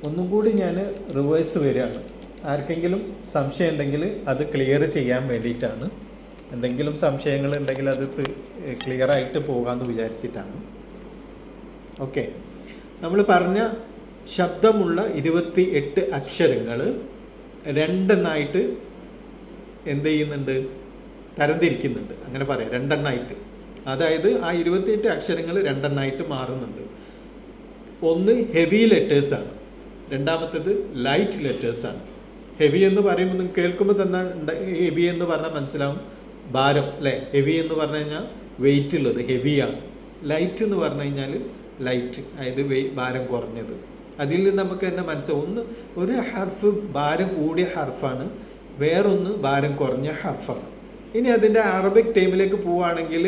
ഒന്നും കൂടി ഞാൻ റിവേഴ്സ് വരികയാണ്. ആർക്കെങ്കിലും സംശയം ഉണ്ടെങ്കിൽ അത് ക്ലിയർ ചെയ്യാൻ വേണ്ടിയിട്ടാണ്. എന്തെങ്കിലും സംശയങ്ങളുണ്ടെങ്കിൽ അത് ക്ലിയറായിട്ട് പോകാമെന്ന് വിചാരിച്ചിട്ടാണ്. ഓക്കെ, നമ്മൾ പറഞ്ഞ ശബ്ദമുള്ള 28 അക്ഷരങ്ങൾ രണ്ടെണ്ണമായിട്ട് എന്ത് ചെയ്യുന്നുണ്ട്, തരംതിരിക്കുന്നുണ്ട്. അങ്ങനെ പറയാം, രണ്ടെണ്ണമായിട്ട്. അതായത് ആ 28 അക്ഷരങ്ങൾ രണ്ടെണ്ണമായിട്ട് മാറുന്നുണ്ട്. ഒന്ന് ഹെവി ലെറ്റേഴ്സാണ്, രണ്ടാമത്തേത് ലൈറ്റ് ലെറ്റേഴ്സാണ്. ഹെവി എന്ന് പറയുമ്പോൾ നിങ്ങൾ കേൾക്കുമ്പോൾ തന്നെ ഹെവി എന്ന് പറഞ്ഞാൽ മനസ്സിലാവും, ഭാരം അല്ലേ. ഹെവി എന്ന് പറഞ്ഞു കഴിഞ്ഞാൽ വെയിറ്റ് ഉള്ളത് ഹെവിയാണ്. ലൈറ്റ് എന്ന് പറഞ്ഞു കഴിഞ്ഞാൽ ലൈറ്റ്, അതായത് ഭാരം കുറഞ്ഞത്. അതിൽ നിന്ന് നമുക്ക് തന്നെ മനസ്സിലാവും, ഒന്ന് ഒരു ഹർഫ് ഭാരം കൂടിയ ഹർഫാണ്, വേറൊന്ന് ഭാരം കുറഞ്ഞ ഹർഫാണ്. ഇനി അതിൻ്റെ അറബിക് ടൈമിലേക്ക് പോവുകയാണെങ്കിൽ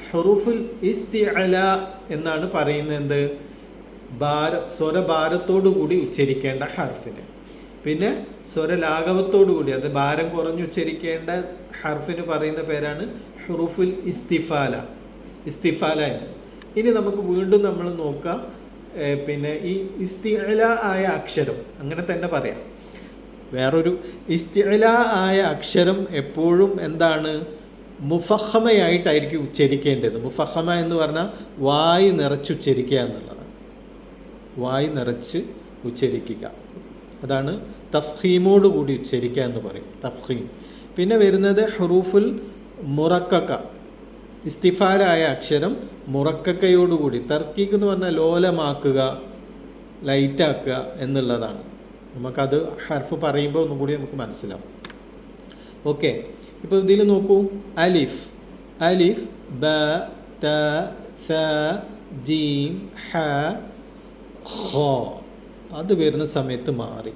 ഹുറൂഫുൽ ഇസ്തിഅല എന്നാണ് പറയുന്നത്, സ്വരഭാരത്തോടു കൂടി ഉച്ചരിക്കേണ്ട ഹർഫിന്. പിന്നെ സ്വരലാഘവത്തോടു കൂടി, അത് ഭാരം കുറഞ്ഞ് ഉച്ചരിക്കേണ്ട ഹർഫിന് പറയുന്ന പേരാണ് ഹുറൂഫുൽ ഇസ്തിഫാല എന്ന്. ഇനി നമുക്ക് വീണ്ടും നമ്മൾ നോക്കാം, പിന്നെ ഈ ഇസ്തിഅല ആയ അക്ഷരം, അങ്ങനെ തന്നെ പറയാം, വേറൊരു ഇസ്തിഅല ആയ അക്ഷരം എപ്പോഴും എന്താണ്, മുഫഹമയായിട്ടായിരിക്കും ഉച്ചരിക്കേണ്ടത്. മുഫഹമ എന്ന് പറഞ്ഞാൽ വായ് നിറച്ച് ഉച്ചരിക്കുക എന്നുള്ളതാണ്. വായ് നിറച്ച് ഉച്ചരിക്കുക, അതാണ് തഫ്ഹീമോട് കൂടി ഉച്ചരിക്കുക എന്ന് പറയും, തഫ്ഹീം. പിന്നെ വരുന്നത് ഹുറൂഫുൽ മുറക്കക്ക, ഇസ്തിഫാലായ അക്ഷരം മുറക്കക്കയോടുകൂടി. തർക്കീക്ക് എന്ന് പറഞ്ഞാൽ ലോലമാക്കുക, ലൈറ്റാക്കുക എന്നുള്ളതാണ്. നമുക്കത് ഹർഫ് പറയുമ്പോൾ ഒന്നും കൂടി നമുക്ക് മനസ്സിലാവും. ഓക്കെ, ഇപ്പോൾ ഇതിൽ നോക്കൂ, അലിഫ്, അലിഫ്, ബ, ത, സ, ജീം, ഹ, ഖ, അത് വരുന്ന സമയത്ത് മാറി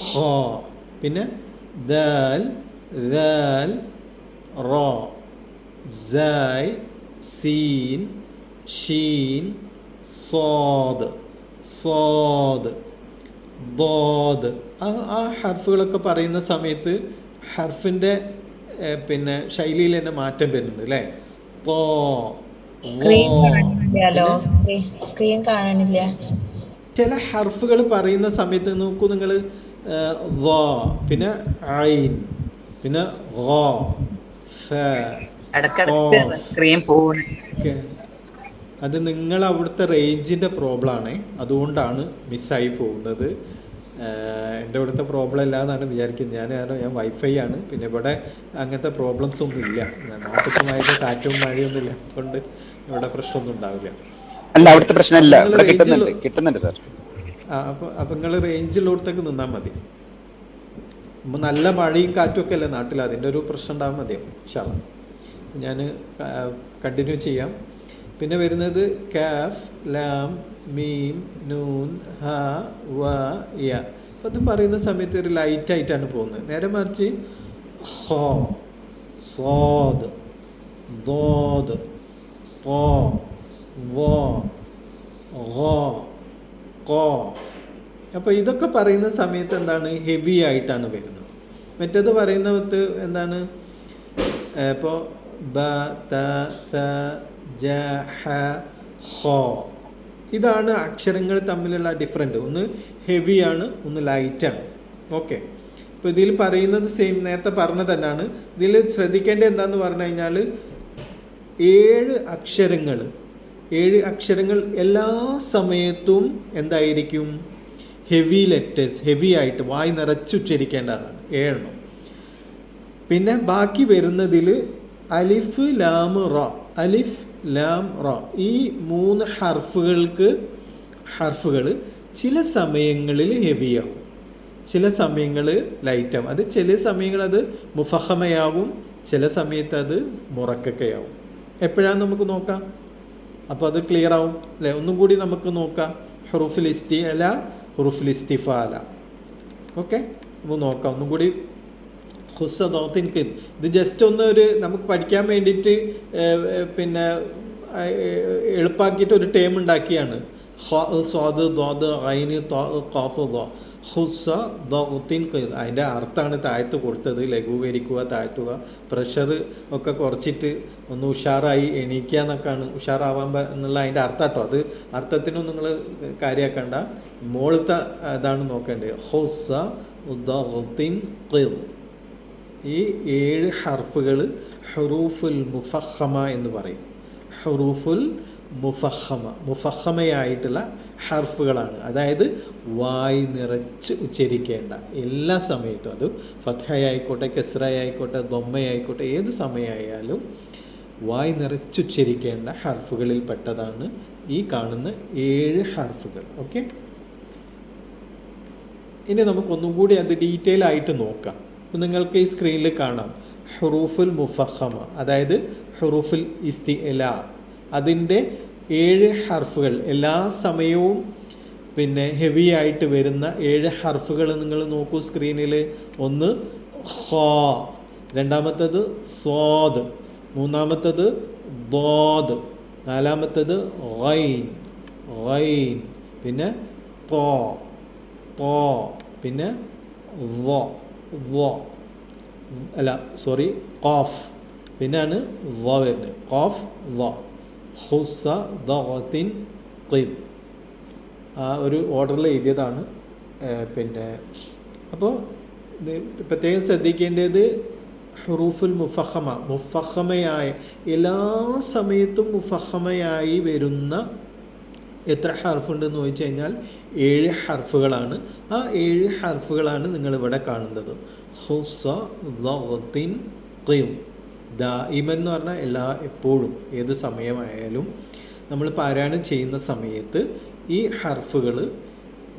ഖ. പിന്നെ ദാൽ, ദാൽ, റ, സൈ, സീൻ, ഷീൻ, സ്വാദ്, സ്വാദ്, ضاد. ആ ഹർഫുകളൊക്കെ പറയുന്ന സമയത്ത് ഹർഫിൻ്റെ പിന്നെ ശൈലിയിൽ തന്നെ മാറ്റം വരുന്നുണ്ട് അല്ലേ. ചില ഹർഫുകൾ പറയുന്ന സമയത്ത് നോക്കൂ നിങ്ങൾ, പിന്നെ ഐൻ, പിന്നെ അത് നിങ്ങൾ അവിടുത്തെ റേഞ്ചിൻ്റെ പ്രോബ്ലമാണ്, അതുകൊണ്ടാണ് മിസ്സായി പോകുന്നത്. എൻ്റെ ഇവിടുത്തെ പ്രോബ്ലം അല്ല എന്നാണ് വിചാരിക്കുന്നത്. ഞാൻ വൈഫൈ ആണ്, പിന്നെ ഇവിടെ അങ്ങനത്തെ പ്രോബ്ലംസ് ഒന്നും ഇല്ല. നാട്ടിൽ മഴയും കാറ്റും മഴയൊന്നും ഇല്ല, അതുകൊണ്ട് ഇവിടെ പ്രശ്നമൊന്നും ഉണ്ടാവില്ല. അപ്പം നിങ്ങൾ റേഞ്ചിലോടത്തേക്ക് നിന്നാൽ മതി. നല്ല മഴയും കാറ്റും ഒക്കെ അല്ലേ നാട്ടിൽ, അതിൻ്റെ ഒരു പ്രശ്നം ഉണ്ടാകാൻ മതിയാവും. ഇൻഷാ അല്ലാഹ് ഞാൻ കണ്ടിന്യൂ ചെയ്യാം. പിന്നെ വരുന്നത് കാഫ്, ലാം, മീം, നൂൻ, ഹ, വ, യ. അപ്പം അത് പറയുന്ന സമയത്ത് ഒരു ലൈറ്റായിട്ടാണ് പോകുന്നത്. നേരെ മറിച്ച് ഹ, സ്വാദ്, ضاد, ط, വ, ഗ, ഖ. അപ്പോൾ ഇതൊക്കെ പറയുന്ന സമയത്ത് എന്താണ്, ഹെവി ആയിട്ടാണ് വരുന്നത്. മറ്റേത് പറയുന്നത് എന്താണ്, ഇപ്പോൾ ബ, ത, സ, ജ, ഹ, ഖ. ഇതാണ് അക്ഷരങ്ങൾ തമ്മിലുള്ള ഡിഫറൻറ്റ്. ഒന്ന് ഹെവിയാണ്, ഒന്ന് ലൈറ്റാണ്. ഓക്കെ, ഇപ്പോൾ ഇതിൽ പറയുന്നത് സെയിം, നേരത്തെ പറഞ്ഞ തന്നെയാണ്. ഇതിൽ ശ്രദ്ധിക്കേണ്ടത് എന്താണെന്ന് പറഞ്ഞു കഴിഞ്ഞാൽ 7 അക്ഷരങ്ങൾ എല്ലാ സമയത്തും എന്തായിരിക്കും, ഹെവി ലെറ്റേഴ്സ്, ഹെവി ആയിട്ട് വായി നിറച്ചുച്ചരിക്കേണ്ടതാണ് 7. പിന്നെ ബാക്കി വരുന്നതിൽ അലിഫ്, ലാം, റ, അലിഫ്, ലാം, റ, ഈ 3 ഹർഫുകൾ ചില സമയങ്ങളിൽ ഹെവിയാവും, ചില സമയങ്ങൾ ലൈറ്റാവും. അത് ചില സമയങ്ങൾ അത് മുഫഹമയാവും, ചില സമയത്ത് അത് മുറക്കക്കയാവും. എപ്പോഴാണെന്ന് നമുക്ക് നോക്കാം, അപ്പോൾ അത് ക്ലിയർ ആവും അല്ലേ. ഒന്നും കൂടി നമുക്ക് നോക്കാം, ഹുറൂഫുൽ ഇസ്തിഅല, ഹുറൂഫുൽ ഇസ്തിഫാല. ഓക്കെ, നമുക്ക് നോക്കാം ഒന്നും കൂടി. ഹുസ്സദോത്തിൻക്ക് ഇത് ജസ്റ്റ് ഒന്ന് നമുക്ക് പഠിക്കാൻ വേണ്ടിയിട്ട് പിന്നെ എളുപ്പാക്കിയിട്ട് ഒരു ടേം ഉണ്ടാക്കിയാണ്. സ്വാദ്, ദ്വാദ്, ഐന്, ഖാഫ്, ദ്വാ. ഹുസ ദൗത്തിൻ ഖൈർ. അതിൻ്റെ അർത്ഥമാണ് താഴ്ത്ത് കൊടുത്തത്, ലഘൂകരിക്കുക, താഴ്ത്തുക, പ്രഷർ ഒക്കെ കുറച്ചിട്ട് ഒന്ന് ഉഷാറായി എണീക്കുക എന്നൊക്കെയാണ്, ഉഷാറാവാൻ എന്നുള്ള അതിൻ്റെ അർത്ഥം കേട്ടോ. അത് അർത്ഥത്തിനും നിങ്ങൾ കാര്യമാക്കണ്ട, മോളത്തെ അതാണ് നോക്കേണ്ടത്. ഹുസ ദൗത്തിൻ ഖൈർ. ഈ 7 ഹർഫുകൾ ഹുറൂഫുൽ മുഫഖമ എന്ന് പറയും. ഹുറൂഫുൽ മുഫഖമ, മുഫഖമയായിട്ടുള്ള ഹർഫുകളാണ്. അതായത് വായ് നിറച്ച് ഉച്ചരിക്കേണ്ട എല്ലാ സമയത്തും, അത് ഫത്ഹയായിക്കോട്ടെ, കസ്റയായിക്കോട്ടെ, ദൊമ്മയായിക്കോട്ടെ, ഏത് സമയമായാലും വായ് നിറച്ചുച്ചരിക്കേണ്ട ഹർഫുകളിൽ പെട്ടതാണ് ഈ കാണുന്ന 7 ഹർഫുകൾ. ഓക്കെ, ഇനി നമുക്കൊന്നും കൂടി അത് ഡീറ്റെയിൽ ആയിട്ട് നോക്കാം. അപ്പം നിങ്ങൾക്ക് ഈ സ്ക്രീനിൽ കാണാം ഹുറൂഫുൽ മുഫഖമ, അതായത് ഹുറൂഫുൽ ഇസ്തിഅല, അതിൻ്റെ 7 ഹർഫുകൾ എല്ലാ സമയവും പിന്നെ ഹെവി ആയിട്ട് വരുന്ന 7 ഹർഫുകൾ നിങ്ങൾ നോക്കൂ സ്ക്രീനിൽ. ഒന്ന് ഖാ, രണ്ടാമത്തേത് സ്വാദ്, മൂന്നാമത്തേത് ദ്വാദ്, നാലാമത്തേത് ഗൈൻ, ഗൈൻ, പിന്നെ ത്വാ, ത്വാ, പിന്നെ വ, വ അല്ല സോറി ഖാഫ്, പിന്നെയാണ് വ വരുന്നത്, ഖാഫ് വ. ഹുസ ദഅത്തിൻ ഖിൽ, ആ ഒരു ഓർഡറിൽ എഴുതിയതാണ്. പിന്നെ അപ്പോൾ ഇത് പ്രത്യേകം ശ്രദ്ധിക്കേണ്ടത് ഹുറൂഫുൽ മുഫഖമ, മുഫഖമയായ എല്ലാ സമയത്തും മുഫഖമയായി വരുന്ന എത്ര ഹർഫുണ്ടെന്ന് ചോദിച്ചു കഴിഞ്ഞാൽ 7 ഹർഫുകളാണ്. ആ 7 ഹർഫുകളാണ് നിങ്ങളിവിടെ കാണുന്നത്. ഹുസ ദഅത്തിൻ ഖിൽ. ദായിമൻ എന്ന് പറഞ്ഞാൽ എപ്പോഴും ഏത് സമയമായാലും നമ്മൾ പാരായണം ചെയ്യുന്ന സമയത്ത് ഈ ഹർഫുകൾ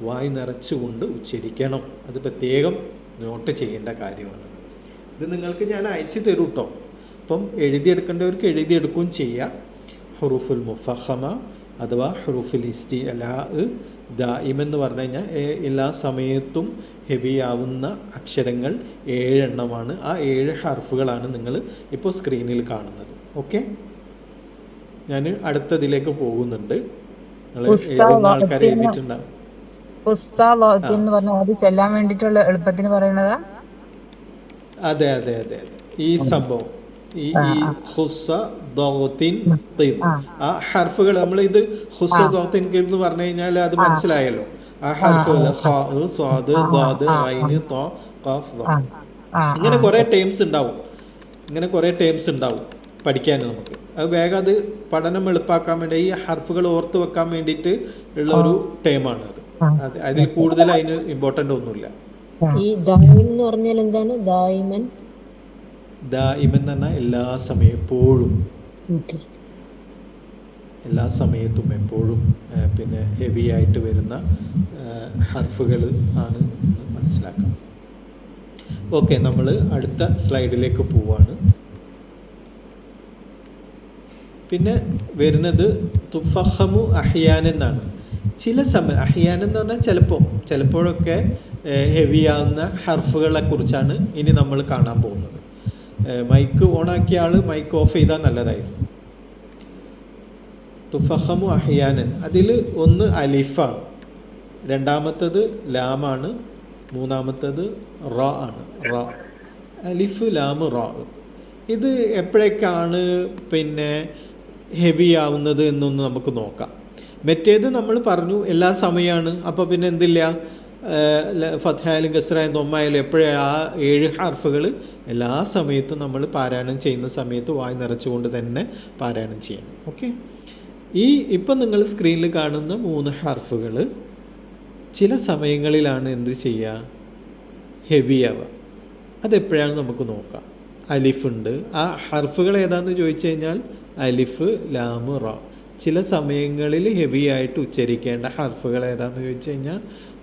വായ് നിറച്ചുകൊണ്ട് ഉച്ചരിക്കണം. അത് പ്രത്യേകം നോട്ട് ചെയ്യേണ്ട കാര്യമാണ്. ഇത് നിങ്ങൾക്ക് ഞാൻ അയച്ചു തരും കേട്ടോ. അപ്പം എഴുതിയെടുക്കേണ്ടവർക്ക് എഴുതിയെടുക്കുകയും ചെയ്യാം. ഹുറൂഫുൽ മുഫഖമ അഥവാ ഹുറൂഫുൽ ഇസ്തിഅലാ ദായിമൻ എന്ന് പറഞ്ഞു കഴിഞ്ഞാൽ എല്ലാ സമയത്തും ഹെവി ആവുന്ന അക്ഷരങ്ങൾ 7 എണ്ണമാണ്. ആ 7 ഹർഫുകളാണ് നിങ്ങൾ ഇപ്പോൾ സ്ക്രീനിൽ കാണുന്നത്. ഓക്കെ, ഞാൻ അടുത്തതിലേക്ക് പോകുന്നുണ്ട്. ആൾക്കാർ എഴുതിയിട്ടുണ്ടാവും. അതെ അതെ അതെ അതെ, ഈ സംഭവം ഈ ഹുസ ദൗത്തിൻ ഖിൽ, ആ ഹർഫുകൾ നമ്മൾ ഇത് ഹുസ ദൗത്തിൻ ഖിൽ എന്ന് പറഞ്ഞു കഴിഞ്ഞാൽ അത് മനസ്സിലായല്ലോ. ആ ഹർഫുകൾ ഖാ, സ്വാദ്, ദാദ്, ഐൻ, ത, ഖാഫ്, ദ. ഇങ്ങനെ കുറേ ടേംസ് ഉണ്ടാവും, ഇങ്ങനെ കുറേ ടേംസ് ഉണ്ടാവും പഠിക്കാൻ നമുക്ക്. അത് വേഗം അത് പഠനം എളുപ്പാക്കാൻ വേണ്ടി ഈ ഹർഫുകൾ ഓർത്ത് വെക്കാൻ വേണ്ടിയിട്ട് ഉള്ള ഒരു ടേമാണ് അത്. അതിൽ കൂടുതൽ അതിന് ഇമ്പോർട്ടൻ്റ് ഒന്നുമില്ല. ഈ ദായിം എന്ന് പറഞ്ഞാൽ എന്താണ്? ദായിമൻ, ദായിമൻ എന്ന് പറഞ്ഞാൽ എല്ലാ സമയം എപ്പോഴും, എല്ലാ സമയത്തും എപ്പോഴും പിന്നെ ഹെവി ആയിട്ട് വരുന്ന ഹർഫുകൾ ആണ് എന്ന് മനസ്സിലാക്കാം. ഓക്കെ, നമ്മൾ അടുത്ത സ്ലൈഡിലേക്ക് പോവാണ്. പിന്നെ വരുന്നത് തുഫഹമു അഹ്യാൻ എന്നാണ്. ചില സമയം അഹ്യാൻ എന്ന് പറഞ്ഞാൽ ചിലപ്പോഴൊക്കെ ഹെവി ആവുന്ന ഹർഫുകളെ കുറിച്ചാണ് ഇനി നമ്മൾ കാണാൻ പോകുന്നത്. മൈക്ക് ഓണാക്കിയ ആൾ മൈക്ക് ഓഫ് ചെയ്താൽ നല്ലതായിരുന്നു. തുഫഹമു അഹ്യാനൻ, അതിൽ ഒന്ന് അലിഫാണ്, രണ്ടാമത്തത് ലാമാണ്, മൂന്നാമത്തത് റ ആണ്. റ, അലിഫ്, ലാം, റ. ഇത് എപ്പോഴേക്കാണ് പിന്നെ ഹെവി ആവുന്നത് എന്നൊന്ന് നമുക്ക് നോക്കാം. മറ്റേത് നമ്മൾ പറഞ്ഞു എല്ലാ സമയമാണ്. അപ്പോൾ പിന്നെ എന്തില്ല, ഫത്ഹായാലും കസ്റായാലും ദൊമ്മായാലും എപ്പോഴും ആ 7 ഹർഫുകൾ എല്ലാ സമയത്തും നമ്മൾ പാരായണം ചെയ്യുന്ന സമയത്ത് വായ് നിറച്ചുകൊണ്ട് തന്നെ പാരായണം ചെയ്യണം. ഓക്കെ, ഈ ഇപ്പം നിങ്ങൾ സ്ക്രീനിൽ കാണുന്ന 3 ഹർഫുകൾ ചില സമയങ്ങളിലാണ് എന്ത് ചെയ്യുക, ഹെവി ആവുക. അതെപ്പോഴാണ് നമുക്ക് നോക്കാം. അലിഫുണ്ട്, ആ ഹർഫുകൾ ഏതാണെന്ന് ചോദിച്ചു കഴിഞ്ഞാൽ അലിഫ്, ലാം, റ. ചില സമയങ്ങളിൽ ഹെവി ആയിട്ട് ഉച്ചരിക്കേണ്ട ഹർഫുകൾ ഏതാണെന്ന് ചോദിച്ചു കഴിഞ്ഞാൽ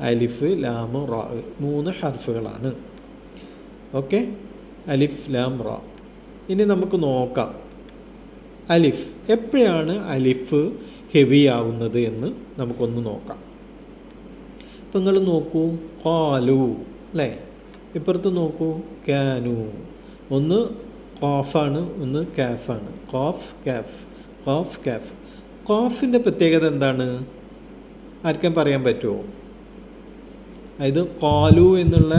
അലിഫ്, ലാം, റ. 3 ഹർഫുകളാണ്. ഓക്കെ, അലിഫ്, ലാം, റ. ഇനി നമുക്ക് നോക്കാം അലിഫ് എപ്പോഴാണ് അലിഫ് ഹെവി ആവുന്നത് എന്ന് നമുക്കൊന്ന് നോക്കാം. ഇപ്പം നിങ്ങൾ നോക്കൂ, ഖാലു അല്ലേ, ഇപ്പുറത്ത് നോക്കൂ കാനു. ഒന്ന് ഖാഫാണ്, ഒന്ന് കാഫാണ്. ഖാഫ്, കാഫ്, ഖാഫ്, കാഫ്. ഖാഫിൻ്റെ പ്രത്യേകത എന്താണ്? ആർക്കും പറയാൻ പറ്റുമോ? അതായത് ഖാലു എന്നുള്ള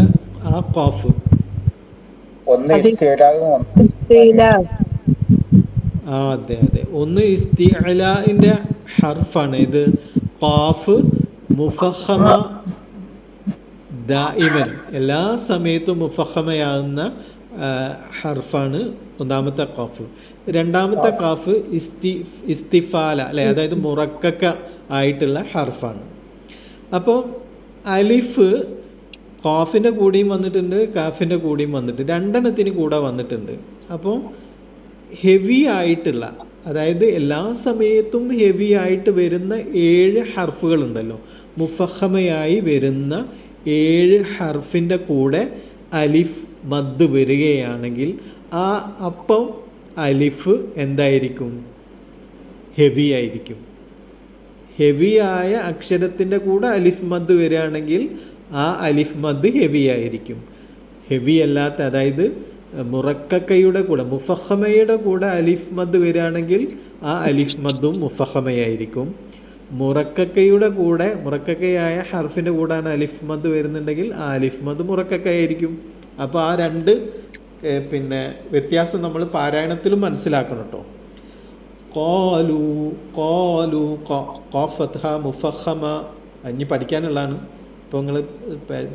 ആ ഖാഫ്, ഒന്ന് അത് ഇസ്തിലാവും ഇസ്തിലാ. ആ അതെ അതെ, ഒന്ന് ഇസ്തിഅലാഇൻ്റെ ഹർഫാണ് ഇത്. ഖാഫ് മുഫഖമ ദായിമൻ, എല്ലാ സമയത്തും മുഫഖമയാകുന്ന ഹർഫാണ് ഒന്നാമത്തെ ഖാഫ്. രണ്ടാമത്തെ ഖാഫ് ഇസ്തിഫാല അല്ലേ, അതായത് മുറക്കക്ക ആയിട്ടുള്ള ഹർഫാണ്. അപ്പോൾ അലിഫ് ഖാഫിൻ്റെ കൂടെയും വന്നിട്ടുണ്ട്, കാഫിൻ്റെ കൂടെയും വന്നിട്ടുണ്ട്, രണ്ടെണ്ണത്തിന് കൂടെ വന്നിട്ടുണ്ട്. അപ്പോൾ ഹെവി ആയിട്ടുള്ള, അതായത് എല്ലാ സമയത്തും ഹെവി ആയിട്ട് വരുന്ന 7 ഹർഫുകളുണ്ടല്ലോ, മുഫഖമയായി വരുന്ന 7 ഹർഫിൻ്റെ കൂടെ അലിഫ് മദ് വരികയാണെങ്കിൽ അപ്പം അലിഫ് എന്തായിരിക്കും? ഹെവി ആയിരിക്കും. ഹെവിയായ അക്ഷരത്തിൻ്റെ കൂടെ അലിഫ് മദ് വരികയാണെങ്കിൽ ആ അലിഫ് മദ് ഹെവി ആയിരിക്കും. ഹെവി അല്ലാത്ത, അതായത് മുറക്കക്കയുടെ കൂടെ മുഫഖമയുടെ കൂടെ അലിഫ് മദ് വരികയാണെങ്കിൽ ആ അലിഫ് മദ്ദും മുഫഖമയായിരിക്കും. മുറക്കക്കയുടെ കൂടെ, മുറക്കക്കയായ ഹർഫിൻ്റെ കൂടെയാണ് അലിഫ് മദ് വരുന്നുണ്ടെങ്കിൽ ആ അലിഫ് മദ് മുറക്കക്കയായിരിക്കും. അപ്പോൾ ആ രണ്ട് പിന്നെ വ്യത്യാസം നമ്മൾ പാരായണത്തിലും മനസ്സിലാക്കണം കേട്ടോ. ഖാലു ഖാലു ഖാഫ് ഫത്ഹ മുഫഖമ ഇനി പഠിക്കാനുള്ളതാണ്. ഇപ്പോൾ നിങ്ങൾ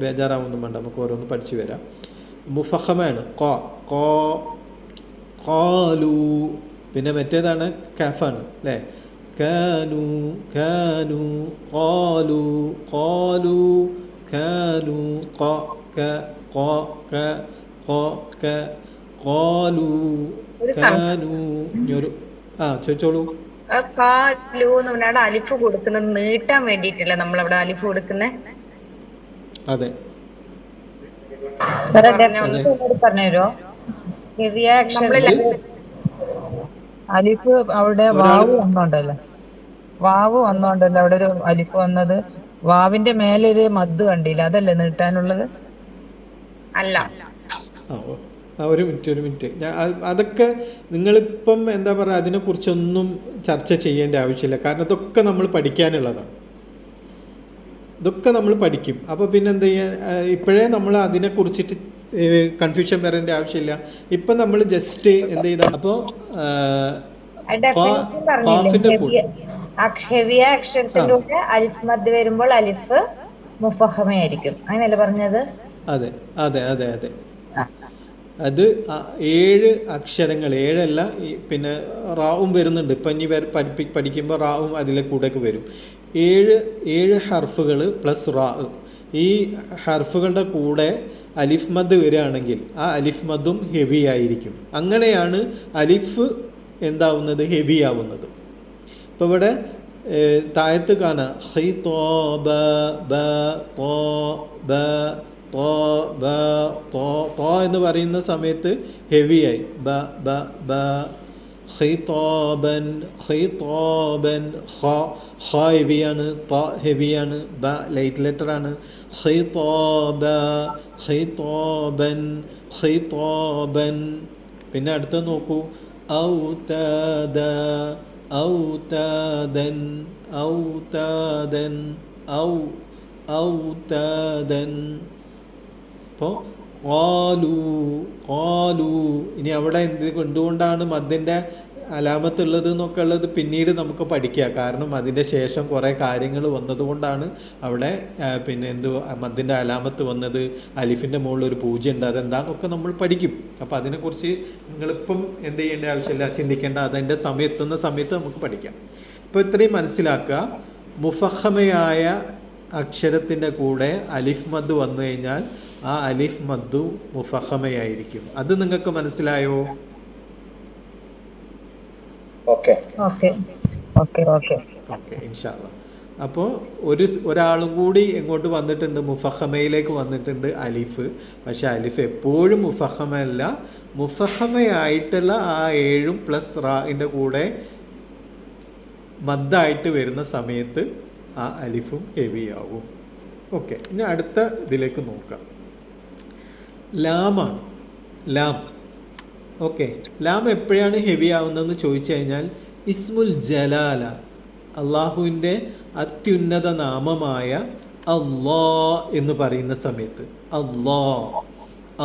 ബേജാറാവൊന്നും വേണ്ട, നമുക്ക് ഓരോന്ന് പഠിച്ചു വരാം. മുഫഖമാണ് ഖാലു. പിന്നെ മറ്റേതാണ് കാഫാണ് അല്ലേ, കാനു കാനു ഖാലു ഖാലു കാനു ഖാലു കാനു. ഒരു ചോദിച്ചോളൂ. ഖാലു എന്ന് പറഞ്ഞാൽ അലിഫ് കൊടുക്കുന്നത് നീട്ടാൻ വേണ്ടിയിട്ടല്ലേ നമ്മൾ അവിടെ അലിഫ് കൊടുക്കുന്നേ? അതെ പറഞ്ഞുതരോ? അലിഫ് അവിടെ വാവ് വന്നോണ്ടല്ലേ, വാവ് വന്നോണ്ടല്ലേ അവിടെ ഒരു അലിഫ് വന്നത്. വാവിന്റെ മേലെ ഒരു മദ് കണ്ടില്ല, അതല്ലേ നീട്ടാനുള്ളത്? അല്ല. ഒരു മിനിറ്റ് ഞാൻ അതൊക്കെ നിങ്ങളിപ്പം എന്താ പറയുക, അതിനെക്കുറിച്ചൊന്നും ചർച്ച ചെയ്യേണ്ട ആവശ്യമില്ല. കാരണം ഇതൊക്കെ നമ്മൾ പഠിക്കാനുള്ളതാണ്, ഇതൊക്കെ നമ്മൾ പഠിക്കും. അപ്പോൾ പിന്നെ എന്താ ചെയ്യുക, ഇപ്പോഴേ നമ്മൾ അതിനെക്കുറിച്ചിട്ട് കൺഫ്യൂഷൻ വരേണ്ട ആവശ്യമില്ല. ഇപ്പം നമ്മൾ ജസ്റ്റ് എന്ത് ചെയ്താൽ, അപ്പോൾ ഹെവിയ അക്ഷരത്തിന്റെ കൂടെ അലിഫ് മദ് വരുമ്പോൾ അലിഫ് മുഫഖമയായിരിക്കും, അങ്ങനെയല്ലേ പറഞ്ഞത്? അതെ അതെ അതെ അതെ. അത് 7 അക്ഷരങ്ങൾ, 7 അല്ല, പിന്നെ റാവും വരുന്നുണ്ട്. ഇപ്പം ഇനി പഠിക്കുമ്പോൾ റാവും അതിലെ കൂടെയൊക്കെ വരും. 7 ഹർഫുകൾ പ്ലസ് റാ. ഈ ഹർഫുകളുടെ കൂടെ അലിഫ് മദ് വരികയാണെങ്കിൽ ആ അലിഫ് മദ്ദും ഹെവി ആയിരിക്കും. അങ്ങനെയാണ് അലിഫ് എന്താവുന്നത്? ഹെവി ആവുന്നത്. ഇപ്പോൾ ഇവിടെ താഴത്ത് കാണാം ഖൈതാബ ബ ത ബ ത ബ ത എന്ന് പറയുന്ന സമയത്ത് ഹെവിയായി ബ ബ ബ. ഖൈതാബൻ ഖൈതാബൻ ഖ ഹെവിയാണ്, ത ഹെവിയാണ്, ബ ലൈറ്റ് ലെറ്ററാണ്. ഖൈതാബ ഖൈതാബൻ ഖൈതാബൻ. പിന്നെ അടുത്ത നോക്കൂ, ഔതാദ ഔതാദൻ ഔതാദൻ ഔതാദൻ. അപ്പോൾ ഖാലു ഖാലു. ഇനി അവിടെ എന്തുകൊണ്ടാണ് മദ്ദിൻ്റെ അലാമത്തുള്ളത് എന്നൊക്കെ ഉള്ളത് പിന്നീട് നമുക്ക് പഠിക്കുക. കാരണം അതിൻ്റെ ശേഷം കുറേ കാര്യങ്ങൾ വന്നതുകൊണ്ടാണ് അവിടെ പിന്നെ മദ്ദിൻ്റെ അലാമത്ത് വന്നത്. അലിഫിൻ്റെ മുകളിൽ ഒരു പൂജ്യം ഉണ്ട്, അതെന്താണെന്നൊക്കെ നമ്മൾ പഠിക്കും. അപ്പോൾ അതിനെക്കുറിച്ച് നിങ്ങളിപ്പം എന്ത് ചെയ്യേണ്ട ആവശ്യമില്ല, ചിന്തിക്കേണ്ട. അതിൻ്റെ എത്തുന്ന സമയത്ത് നമുക്ക് പഠിക്കാം. ഇപ്പോൾ ഇത്രയും മനസ്സിലാക്കുക. മുഫഖമയായ അക്ഷരത്തിൻ്റെ കൂടെ അലിഫ് മദ് വന്നു കഴിഞ്ഞാൽ ആ അലിഫ് മദ്ദു മുഫഖമയായിരിക്കും. അത് നിങ്ങൾക്ക് മനസ്സിലായോ? ഓക്കെ ഇൻഷാ അല്ലാ. അപ്പോൾ ഒരാളും കൂടി എങ്ങോട്ട് വന്നിട്ടുണ്ട്, മുഫഖമയിലേക്ക് വന്നിട്ടുണ്ട് അലിഫ്. പക്ഷേ അലിഫ് എപ്പോഴും മുഫഖമല്ല. മുഫഖമയായിട്ടുള്ള ആ 7 പ്ലസ് റാഇൻ്റെ കൂടെ മദ്ദായിട്ട് വരുന്ന സമയത്ത് ആ അലിഫും ഹെവി ആവും. ഓക്കെ, ഇനി അടുത്ത ഇതിലേക്ക് നോക്കാം. ലാമാണ്. ലാം. ഓക്കെ, ലാം എപ്പോഴാണ് ഹെവി ആവുന്നതെന്ന് ചോദിച്ചു കഴിഞ്ഞാൽ ഇസ്മുൽ ജലാല, അള്ളാഹുവിൻ്റെ അത്യുന്നത നാമമായ അള്ളാ എന്ന് പറയുന്ന സമയത്ത് അള്ളാ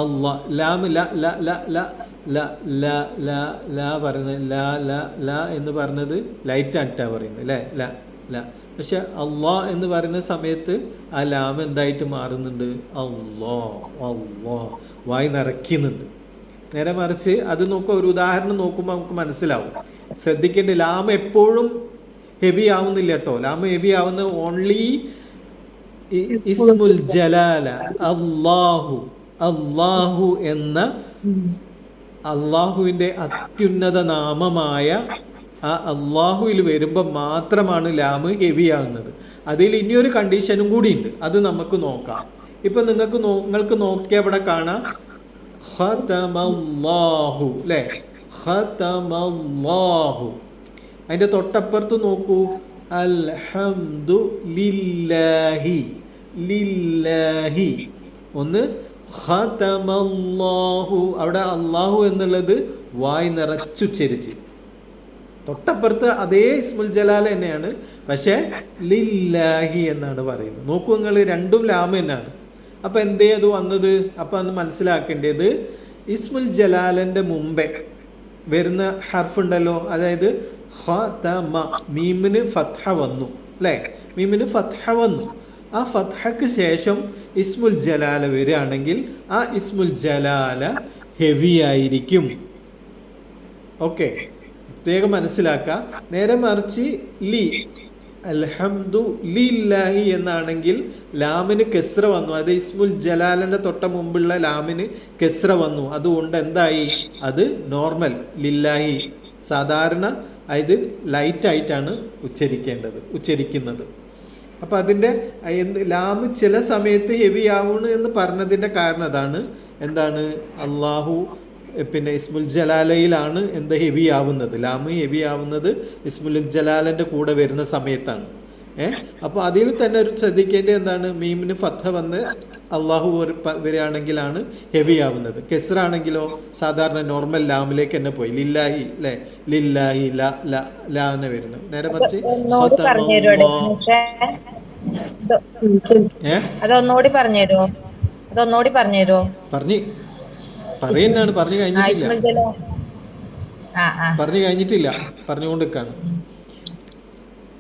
അള്ളാ ലാം ല ല ല ല ല ല ല ല പറയുന്നത് ല ല ല എന്ന് പറഞ്ഞത് ലൈറ്റായിട്ടാണ് പറയുന്നത് അല്ലേ ല ല. പക്ഷെ അള്ളാ എന്ന് പറയുന്ന സമയത്ത് ആ ലാം എന്തായിട്ട് മാറുന്നുണ്ട്? അള്ളാ അള്ളാ വായി നിറയ്ക്കുന്നുണ്ട്. നേരെ മറിച്ച് അത് നോക്കുക, ഒരു ഉദാഹരണം നോക്കുമ്പോൾ നമുക്ക് മനസ്സിലാവും. ശ്രദ്ധിക്കേണ്ട, ലാം എപ്പോഴും ഹെവി ആവുന്നില്ല കേട്ടോ. ലാം ഹെവി ആവുന്നത് ഓൺലി ഇസ്മുൽ ജലാല അള്ളാഹു, അള്ളാഹു എന്ന അള്ളാഹുവിൻ്റെ അത്യുന്നത നാമമായ ആ അള്ളാഹുവിൽ വരുമ്പോൾ മാത്രമാണ് ലാം ഹെവി ആകുന്നത്. അതിൽ ഇനിയൊരു കണ്ടീഷനും കൂടി ഉണ്ട്, അത് നമുക്ക് നോക്കാം. ഇപ്പം നിങ്ങൾക്ക് നോക്കിയാൽ ഇവിടെ കാണാം ഖതമല്ലാഹു അല്ലേ, ഖതമല്ലാഹു. അതിൻ്റെ തൊട്ടപ്പുറത്ത് നോക്കൂ അൽഹംദു ലില്ലാഹി, ലില്ലാഹി. ഒന്ന് ഖതമല്ലാഹു, അവിടെ അള്ളാഹു എന്നുള്ളത് വായി നിറച്ചുച്ചരിച്ച്. തൊട്ടപ്പുറത്ത് അതേ ഇസ്മുൽ ജലാൽ തന്നെയാണ്, പക്ഷേ ലില്ലാഹി എന്നാണ് പറയുന്നത്. നോക്കൂ നിങ്ങൾ, രണ്ടും ലാം തന്നെയാണ്. അപ്പം എന്തേ അത് വന്നത്? അപ്പം അന്ന് മനസ്സിലാക്കേണ്ടത് ഇസ്മുൽ ജലാലിൻ്റെ മുമ്പേ വരുന്ന ഹർഫ് ഉണ്ടല്ലോ, അതായത് ഖതമ, മീമിന് ഫത്ഹ വന്നു അല്ലേ, മീമിന് ഫത്ഹ വന്നു. ആ ഫത്ഹക്ക് ശേഷം ഇസ്മുൽ ജലാല വരികയാണെങ്കിൽ ആ ഇസ്മുൽ ജലാല ഹെവി ആയിരിക്കും. ഓക്കെ, പ്രത്യേകം മനസ്സിലാക്കുക. നേരെ മറിച്ച് ലി അൽഹംദു ലില്ലാഹി എന്നാണെങ്കിൽ ലാമിന് കെസ്ര വന്നു, അത് ഇസ്മുൽ ജലാലിൻ്റെ തൊട്ട മുമ്പുള്ള ലാമിന് കെസ്ര വന്നു. അതുകൊണ്ട് എന്തായി? അത് നോർമൽ ലില്ലാഹി, സാധാരണ ഇത് ലൈറ്റായിട്ടാണ് ഉച്ചരിക്കുന്നത്. അപ്പം അതിൻ്റെ ലാം ചില സമയത്ത് ഹെവി ആവുന്നു എന്ന് പറഞ്ഞതിൻ്റെ കാരണം അതാണ്. എന്താണ്? അള്ളാഹു പിന്നെ ഇസ്മുൽ ജലാലയിലാണ് എന്താ ഹെവി ആവുന്നത്, ലാം ഹെവി ആവുന്നത് ഇസ്മുൽ ജലാലിൻ്റെ കൂടെ വരുന്ന സമയത്താണ്. അപ്പോൾ അതിൽ തന്നെ ഒരു ശ്രദ്ധിക്കേണ്ടത് എന്താണ്? മീമിന് ഫത്ഹ വന്ന് അള്ളാഹു വരികയാണെങ്കിലാണ് ഹെവി ആവുന്നത്. കെസ്റാണെങ്കിലോ സാധാരണ നോർമൽ ലാമിലേക്ക് തന്നെ പോയി, ലില്ലാഹി അല്ലേ, ലില്ലാഹി ല ല ല എന്ന് വരുന്നു. നേരെ മറിച്ച് അതൊന്നുകൂടി പറഞ്ഞുതരുമോ? പറയുന്നതാണ്, പറഞ്ഞു കഴിഞ്ഞിട്ടില്ല, പറഞ്ഞുകൊണ്ടിരിക്കാണ്.